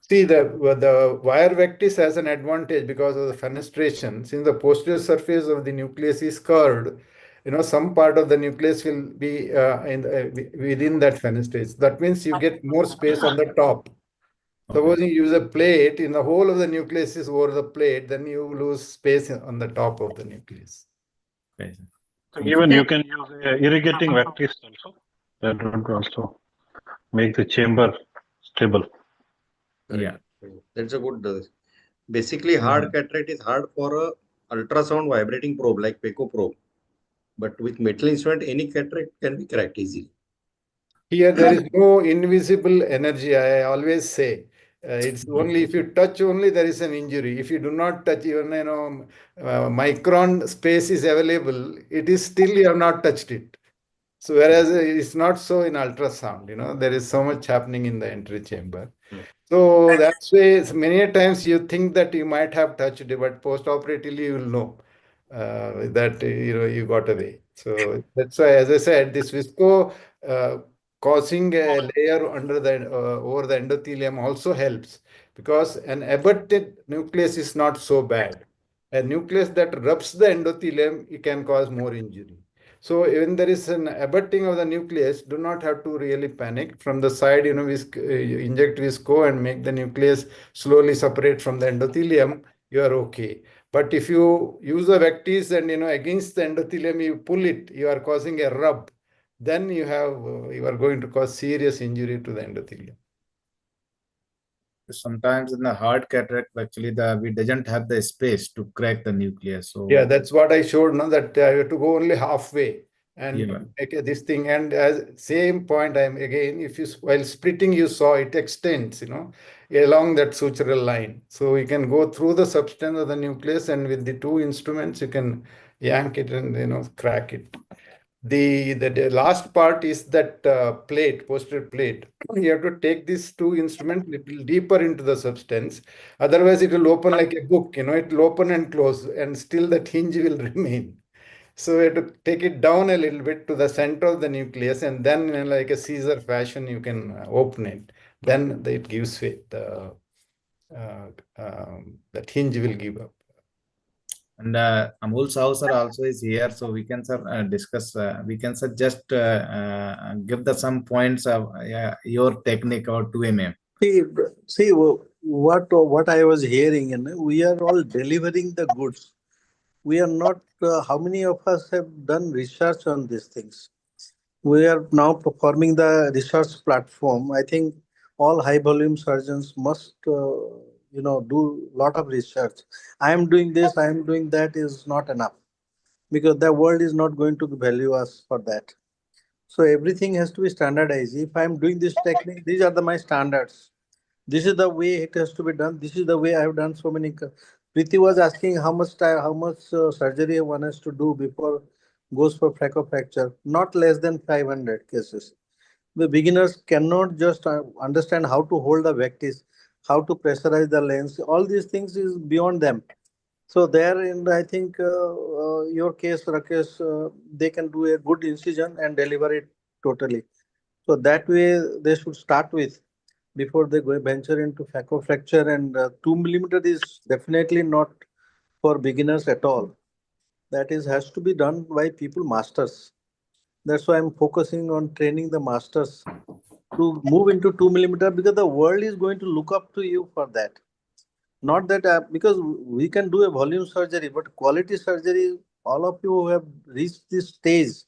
See, the wire vectis has an advantage because of the fenestration. Since the posterior surface of the nucleus is curved, some part of the nucleus will be within that fenestration. That means you get more space on the top. Okay. Suppose you use a plate, in the whole of the nucleus is over the plate, then you lose space on the top of the nucleus. Okay. So even you can use irrigating vectis also. That would also make the chamber stable. Yeah, that's a good. Basically, hard cataract is hard for a ultrasound vibrating probe like phaco probe, but with metal instrument, any cataract can be cracked easily. Here, there is no invisible energy. I always say it's only if you touch only there is an injury. If you do not touch, even micron space is available, it is still you have not touched it. So whereas it's not so in ultrasound, there is so much happening in the entry chamber. So that's why many times you think that you might have touched it, but post-operatively you will know that you got away. So that's why, as I said, this visco causing a layer under the over the endothelium also helps, because an abutted nucleus is not so bad. A nucleus that rubs the endothelium, it can cause more injury. So when there is an abutting of the nucleus, do not have to really panic. From the side, you inject visco and make the nucleus slowly separate from the endothelium, you are okay. But if you use the vectis and against the endothelium, you pull it, you are causing a rub, then you are going to cause serious injury to the endothelium. Sometimes in the hard cataract, actually, we doesn't have the space to crack the nucleus. So yeah, that's what I showed. No, that you have to go only halfway and make this thing. And as same point, if you while splitting, you saw it extends, along that sutural line. So you can go through the substance of the nucleus, and with the two instruments, you can yank it and crack it. The last part is that plate, posterior plate. You have to take these two instruments little deeper into the substance. Otherwise, it will open like a book. It will open and close, and still that hinge will remain. So you have to take it down a little bit to the center of the nucleus, and then in like a Caesar fashion, you can open it. Then it gives way. That hinge will give up. And Amol Sahu sir also is here, so we can discuss. We can just give some points of your technique or 2 mm. See what I was hearing, we are all delivering the goods. We are not. How many of us have done research on these things? We are now performing the research platform. I think all high volume surgeons must do a lot of research. I am doing this, I am doing that is not enough, because the world is not going to value us for that. So everything has to be standardized. If I'm doing this technique, these are my standards. This is the way it has to be done. This is the way I have done so many. Preeti was asking how much time, how much surgery one has to do before goes for fracture. Not less than 500 cases. The beginners cannot just understand how to hold the vectis, how to pressurize the lens. All these things is beyond them. So there, in I think your case, Rakesh, they can do a good incision and deliver it totally. So that way they should start with before they go venture into fracture, and 2 millimeter is definitely not for beginners at all. That is has to be done by people masters. That's why I'm focusing on training the masters to move into 2 millimeter, because the world is going to look up to you for that. Not that because we can do a volume surgery, but quality surgery, all of you who have reached this stage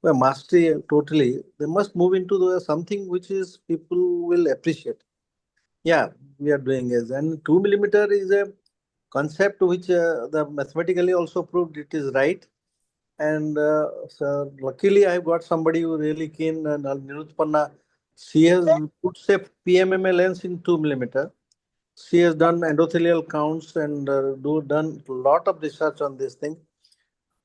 where mastery totally, they must move into something which is people will appreciate. Yeah, we are doing it. And 2 millimeter is a concept which the mathematically also proved it is right. And so luckily, I've got somebody who really keen, and Nirutpanna. She has put say PMMA lens in 2 millimeter. She has done endothelial counts and done a lot of research on this thing.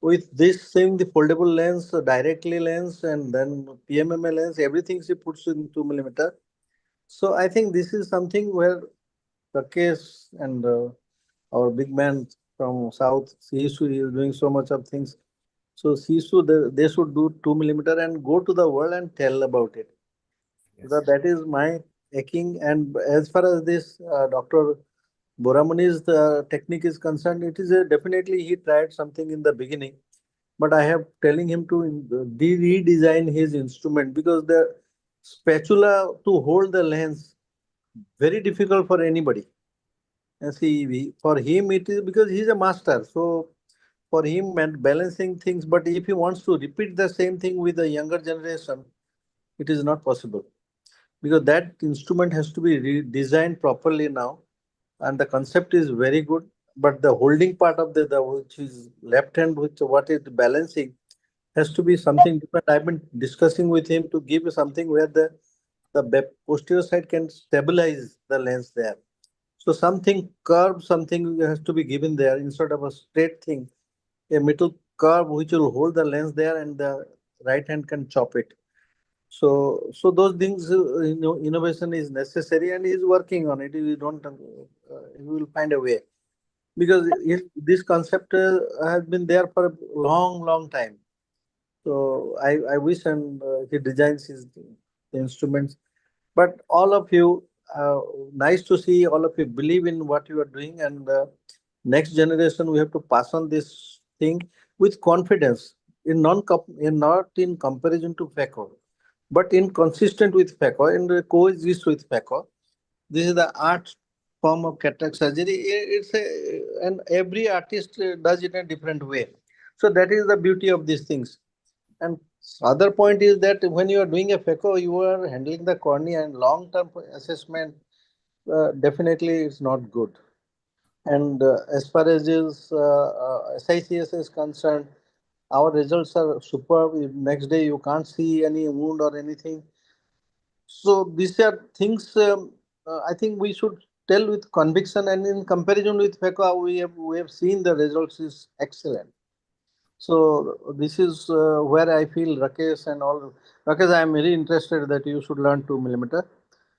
With this thing, the foldable lens, directly lens, and then PMMA lens, everything she puts in 2 millimeter. So I think this is something where Rakesh and our big man from South, Sisu, is doing so much of things. So Sisu, they should do 2 millimeter and go to the world and tell about it. Yes. That is my aching. And as far as this Dr. Boramani's technique is concerned, it is definitely he tried something in the beginning, but I have telling him to redesign his instrument, because the spatula to hold the lens very difficult for anybody. And see, for him it is because he's a master. So for him and balancing things, but if he wants to repeat the same thing with the younger generation, it is not possible, because that instrument has to be designed properly now, and the concept is very good, but the holding part of the which is left hand, which what is balancing, has to be something different. I've been discussing with him to give something where the posterior side can stabilize the lens there. So something curved, something has to be given there instead of a straight thing, a middle curve which will hold the lens there, and the right hand can chop it. So those things, innovation is necessary, and he's working on it. We don't, he will find a way, because this concept has been there for a long time. So I wish, and he designs his instruments. But all of you, nice to see all of you believe in what you are doing, and next generation we have to pass on this thing with confidence, in not in comparison to FACO, but in consistent with FACO and coexist with FACO. This is the art form of cataract surgery. And every artist does it in a different way. So that is the beauty of these things. And other point is that when you are doing a FACO, you are handling the cornea, and long-term assessment, definitely it's not good. And as far as SICS is concerned, our results are superb. Next day you can't see any wound or anything. So these are things, I think we should tell with conviction, and in comparison with FACO, we have seen the results is excellent. So this is where I feel Rakesh and all. Rakesh, I am very interested that you should learn 2 millimeter,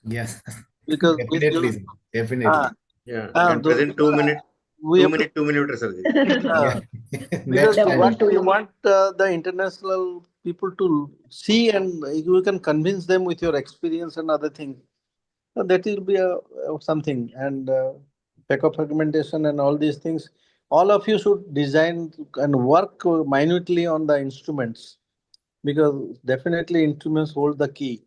Yes, because with you, definitely, definitely. Yeah, uh, and present 2 minute, we have to, 2 millimeter surgery. Yeah. because Next time. we want the international people to see, and you can convince them with your experience and other things. So that will be something. And backup fragmentation and all these things, all of you should design and work minutely on the instruments, because definitely instruments hold the key.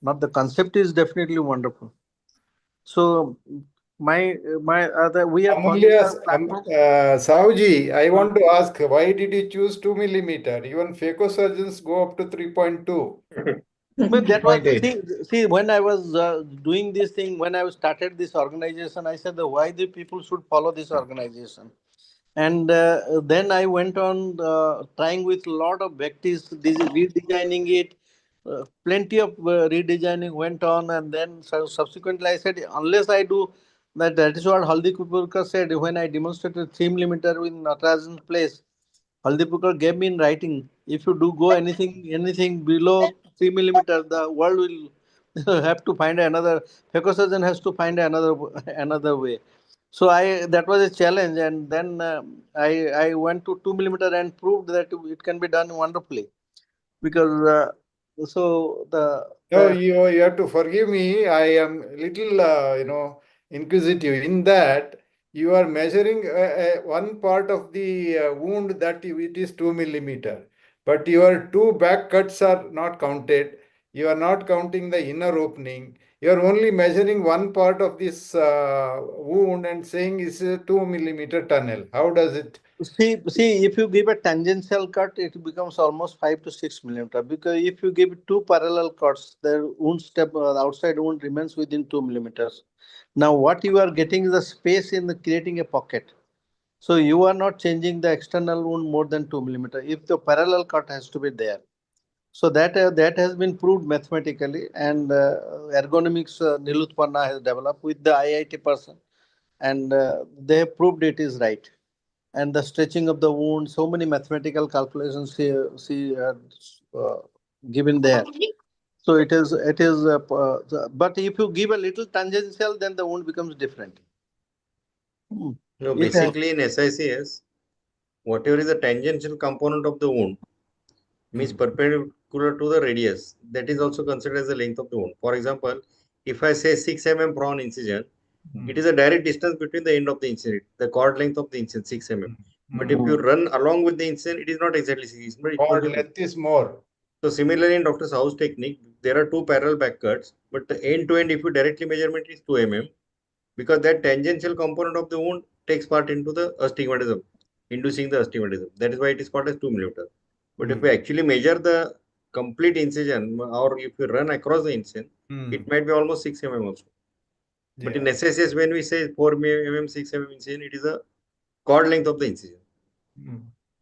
Not the concept is definitely wonderful. So my other we are following Amulya, the platform. Sauji, I want to ask, why did you choose 2 millimeter? Even phaco surgeons go up to 3.2. But that was 3.8. see when I was doing this thing, when I started this organization, I said why the people should follow this organization. And then I went on trying with a lot of Bhaktis, redesigning it. Plenty of redesigning went on, and then subsequently I said, unless I do that, that is what Haldi Kupurkar said when I demonstrated 3 mm in Natarajan's place. Haldi Kupurkar gave me in writing, if you do go anything below 3 mm, the world will have to find another. Fecosurgeon has to find another way. So I that was a challenge, and then I went to 2 mm and proved that it can be done wonderfully. Because so No, you have to forgive me. I am little, inquisitive. In that, you are measuring one part of the wound that it is 2 mm, but your two back cuts are not counted. You are not counting the inner opening. You are only measuring one part of this wound and saying it's a 2 mm tunnel. How does it? see, if you give a tangential cut, it becomes almost 5 to 6 mm. Because if you give two parallel cuts, the outside wound remains within 2 mm. Now, what you are getting is the space in creating a pocket. So you are not changing the external wound more than 2 mm. If the parallel cut has to be there, so that has been proved mathematically, and ergonomics Nilutpanna has developed with the IIT person, and they have proved it is right. And the stretching of the wound, so many mathematical calculations she given there. So but if you give a little tangential, then the wound becomes different. No, It has, basically in SICS, whatever is the tangential component of the wound means perpendicular to the radius. That is also considered as the length of the wound. For example, if I say 6 mm prawn incision, it is a direct distance between the end of the incision, the cord length of the incision, 6 mm. But if you run along with the incision, it is not exactly 6 mm, but Cord length is more. so similarly in Dr. Sahu's technique, there are two parallel back cuts, but the end to end, if you directly measurement is 2 mm, because that tangential component of the wound takes part into the astigmatism, inducing the astigmatism. That is why it is called as 2 mm. But if we actually measure the complete incision, or if you run across the incision, it might be almost 6 mm also. But in SSS, when we say 4 mm, 6 mm incision, it is a cord length of the incision.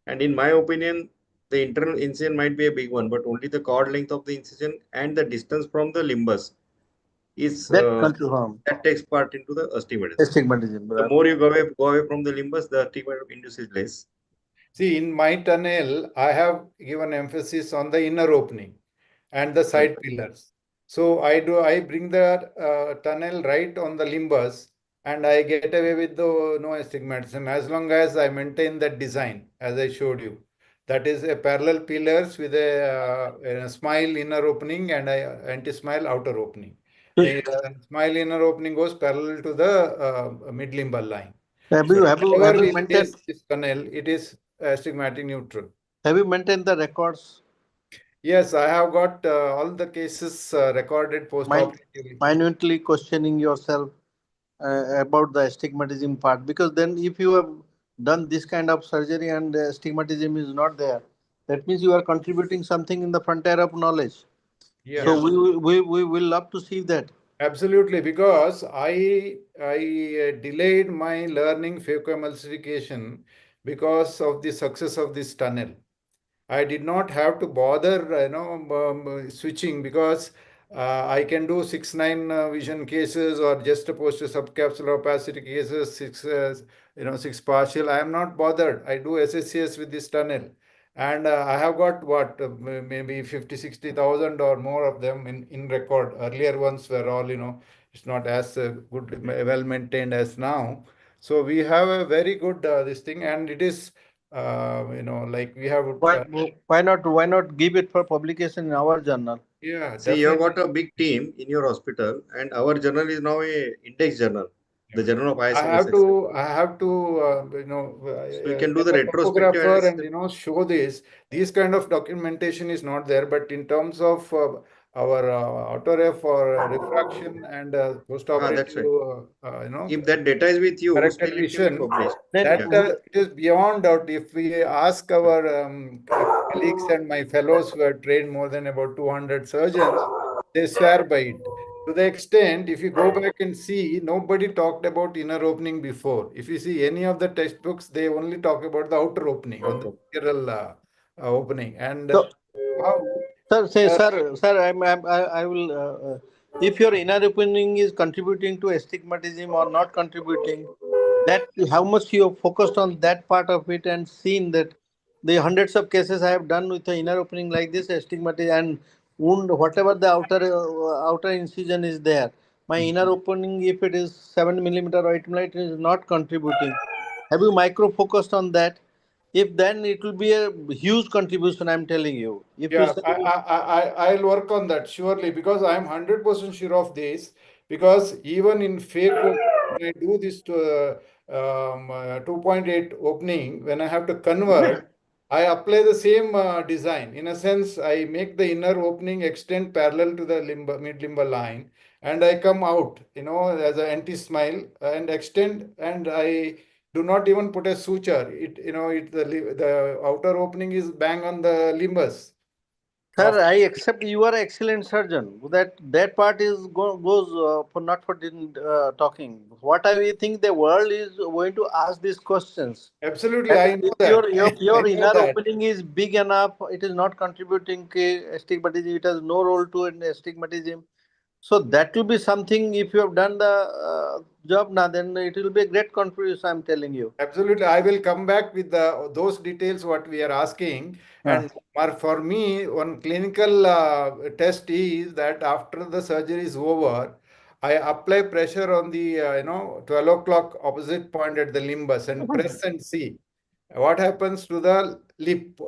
And in my opinion, the internal incision might be a big one, but only the cord length of the incision and the distance from the limbus is that takes part into the astigmatism. astigmatism. The more you go away from the limbus, the astigmatism induces less. See, in my tunnel, I have given emphasis on the inner opening and the side pillars. So I bring the tunnel right on the limbus, and I get away with the no astigmatism as long as I maintain that design as I showed you. That is a parallel pillars with a smile inner opening and a anti-smile outer opening. The smile inner opening goes parallel to the mid-limbal line. Have So you we maintained place this tunnel, it is astigmatic neutral. have you maintained the records? Yes, I have got all the cases recorded post-operatively. Minutely questioning yourself about the astigmatism part, because then if you have done this kind of surgery and astigmatism is not there, that means you are contributing something in the frontier of knowledge. Yeah. So we will love to see that. Absolutely, because I delayed my learning phacoemulsification because of the success of this tunnel. I did not have to bother, switching, because I can do 6/9 vision cases or just a post subcapsular opacity cases, 6 partial. I am not bothered. I do SSCS with this tunnel. And I have got what, maybe 50, 60,000 or more of them in record. Earlier ones were all, it's not as good, well maintained as now. So we have a very good this thing, and it is, like we have. Why not give it for publication in our journal? Yeah, See, you have got a big team in your hospital, and our journal is now a index journal, the journal of ISMSICS. I have to, so you can do the get a retrospective topographer analysis. and show this. This kind of documentation is not there, but in terms of our autoref or refraction and That's right. post-operative, If that data is with you, corrected still it can be vision, published. that it is beyond doubt. If we ask our colleagues and my fellows who have trained more than about 200 surgeons, they swear by it. To the extent, if you go back and see, nobody talked about inner opening before. If you see any of the textbooks, they only talk about the outer opening or the lateral opening. And So, how, sir, I will. If your inner opening is contributing to astigmatism or not contributing, that how much you have focused on that part of it and seen that the hundreds of cases I have done with the inner opening like this, astigmatism and wound, whatever the outer incision is there, my inner opening, if it is 7 millimeter or 8 millimeter, is not contributing. Have you micro focused on that? If then it will be a huge contribution, I'm telling you. If you yeah, say I'll work on that surely, because I'm 100% sure of this. Because even in fake opening, when I do this to 2.8 opening, when I have to convert, I apply the same design. In a sense, I make the inner opening extend parallel to the mid-limbal line, and I come out, as an anti-smile and extend, and I do not even put a suture. The outer opening is bang on the limbus. sir, I accept you are an excellent surgeon. That part is goes for not for talking. What I think the world is going to ask these questions. Absolutely, That I know if that. I your know inner that. opening is big enough, it is not contributing to astigmatism. It has no role to an astigmatism. So that will be something. If you have done the job now, then it will be a great contribution. I'm telling you. Absolutely, I will come back with those details what we are asking. And for me, one clinical test is that after the surgery is over, I apply pressure on the 12 o'clock opposite point at the limbus and press and see what happens to the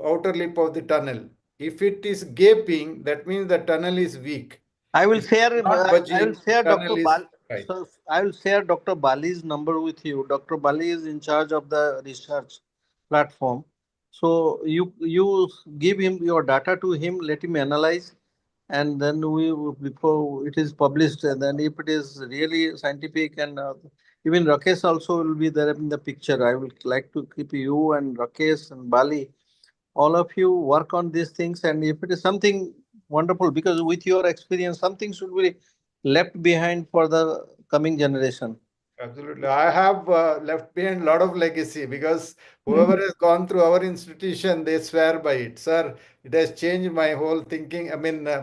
outer lip of the tunnel. If it is gaping, that means the tunnel is weak. I will If it share. is not I will budging, share tunnel Dr. is Bal. right. So I will share Dr. Bali's number with you. Dr. Bali is in charge of the research platform. So you give him your data to him. Let him analyze, and then before it is published, and then if it is really scientific, and even Rakesh also will be there in the picture. I would like to keep you and Rakesh and Bali, all of you work on these things, and if it is something wonderful, because with your experience something should be left behind for the coming generation. Absolutely. I have left behind a lot of legacy, because whoever has gone through our institution, they swear by it. Sir, it has changed my whole thinking,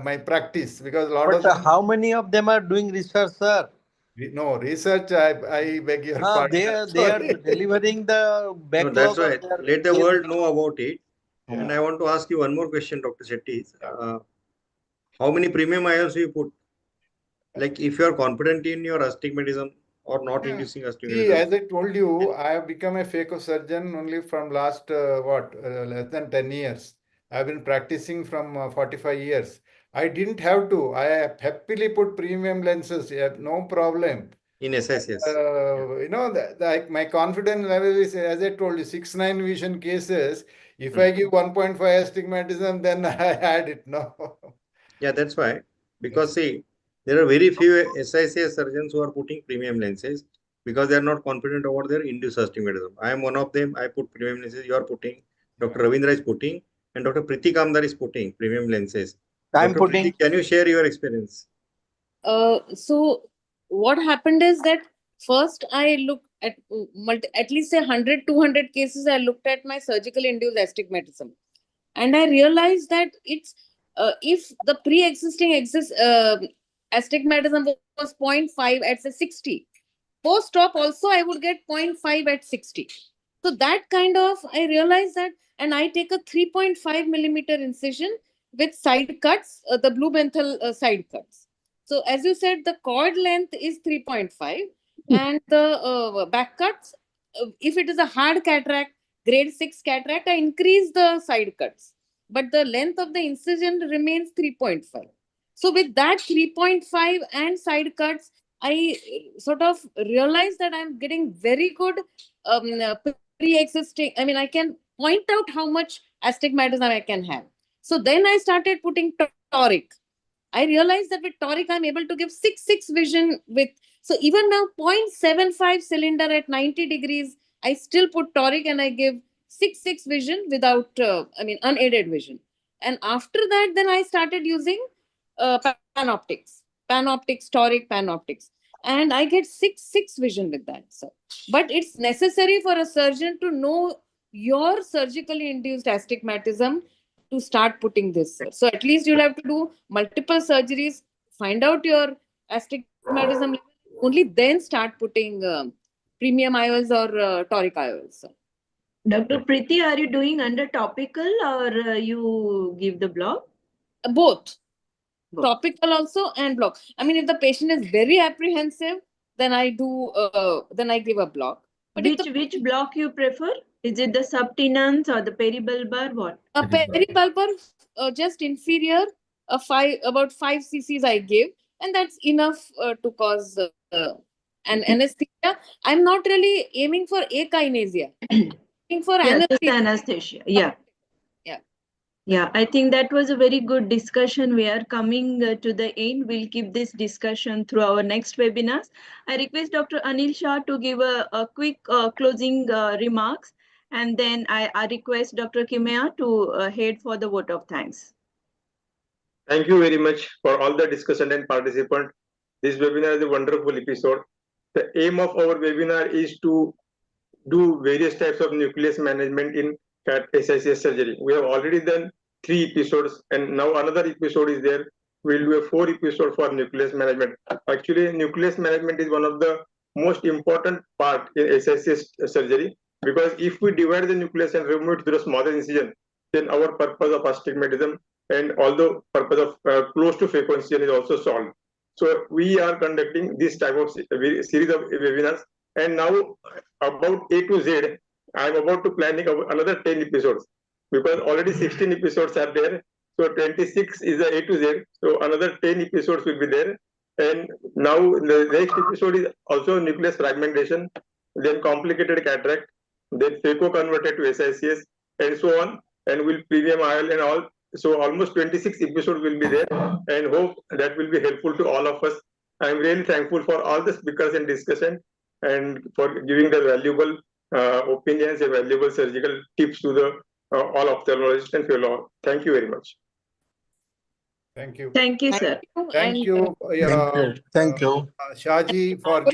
my practice, because a lot But of them, how many of them are doing research, sir? no, research, I beg your pardon. They are Sorry. delivering the No, that's backlog of right. their Let the case. world know about it. And Yeah. I want to ask you one more question, Dr. Shetty. How many premium ions you put? Like if you are confident in your astigmatism or not Yeah. inducing See, astigmatism. as I told you, I have become a phaco surgeon only from last, less than 10 years. I've been practicing from 45 years. I didn't have to. I happily put premium lenses, no problem. In SICS. My confidence level is, as I told you, 6-9 vision cases. If I give 1.5 astigmatism, then I had it. No. Yeah, that's why. Because see, there are very few SICS surgeons who are putting premium lenses because they are not confident about their induced astigmatism. I am one of them. I put premium lenses. You are putting. Dr. Ravindra is putting. And Dr. Priti Kamdar is putting premium lenses. I'm Dr. Priti, putting. can you share your experience? So what happened is that first I looked at at least 100-200 cases. I looked at my surgical induced astigmatism, and I realized that it's if the pre-existing astigmatism was 0.5 at say 60, post-op also I would get 0.5 at 60. So that kind of, I realized that, and I take a 3.5 millimeter incision with side cuts, the blue benthal side cuts. So as you said, the cord length is 3.5, and the back cuts, if it is a hard cataract, grade 6 cataract, I increase the side cuts, but the length of the incision remains 3.5. So with that 3.5 and side cuts, I sort of realized that I'm getting very good pre-existing. I mean, I can point out how much astigmatism I can have. So then I started putting toric. I realized that with toric, I'm able to give 6/6 vision with. So even now, 0.75 cylinder at 90 degrees, I still put toric and I give 6/6 vision without, unaided vision. And after that, then I started using panoptics. panoptics, toric, panoptics. And I get six vision with that, sir. But it's necessary for a surgeon to know your surgically induced astigmatism to start putting this, sir. So at least you'll have to do multiple surgeries, find out your astigmatism level, only then start putting premium IOLs or toric IOLs, sir. Dr. Preeti, are you doing under topical or you give the block? Both. Topical also and block. I mean, if the patient is very apprehensive, then I do. Then I give a block. But which block you prefer? Is it the subtenons or the peribulbar? What? A peribulbar, just inferior, about 5 cc's I give, and that's enough to cause an anesthesia. I'm not really aiming for akinesia. Aiming for anesthesia. Yeah. Yeah, I think that was a very good discussion. We are coming to the end. We'll keep this discussion through our next webinars. I request Dr. Anil Shah to give a quick closing remarks. And then I request Dr. Kimea to head for the vote of thanks. Thank you very much for all the discussion and participant. This webinar is a wonderful episode. The aim of our webinar is to do various types of nucleus management in SICS surgery. We have already done 3 episodes and now another episode is there. We'll do a 4 episode for nucleus management. Actually, nucleus management is one of the most important part in SICS surgery, because if we divide the nucleus and remove it through a smaller incision, then our purpose of astigmatism and although purpose of close to phacoincision is also solved. So we are conducting this type of series of webinars, and now about A to Z, I am about to planning another 10 episodes, because already 16 episodes are there. So 26 is the A to Z. So another 10 episodes will be there. And now the next episode is also nucleus fragmentation, then complicated cataract, then phaco converted to SICS, and so on. And will premium IOL and all. So almost 26 episodes will be there, and hope that will be helpful to all of us. I am really thankful for all the speakers and discussion, and for giving the valuable opinions and valuable surgical tips to the all ophthalmologists and fellow. Thank you very much. Thank you. Thank you, sir. Thank you, Thank you. Shaji, for giving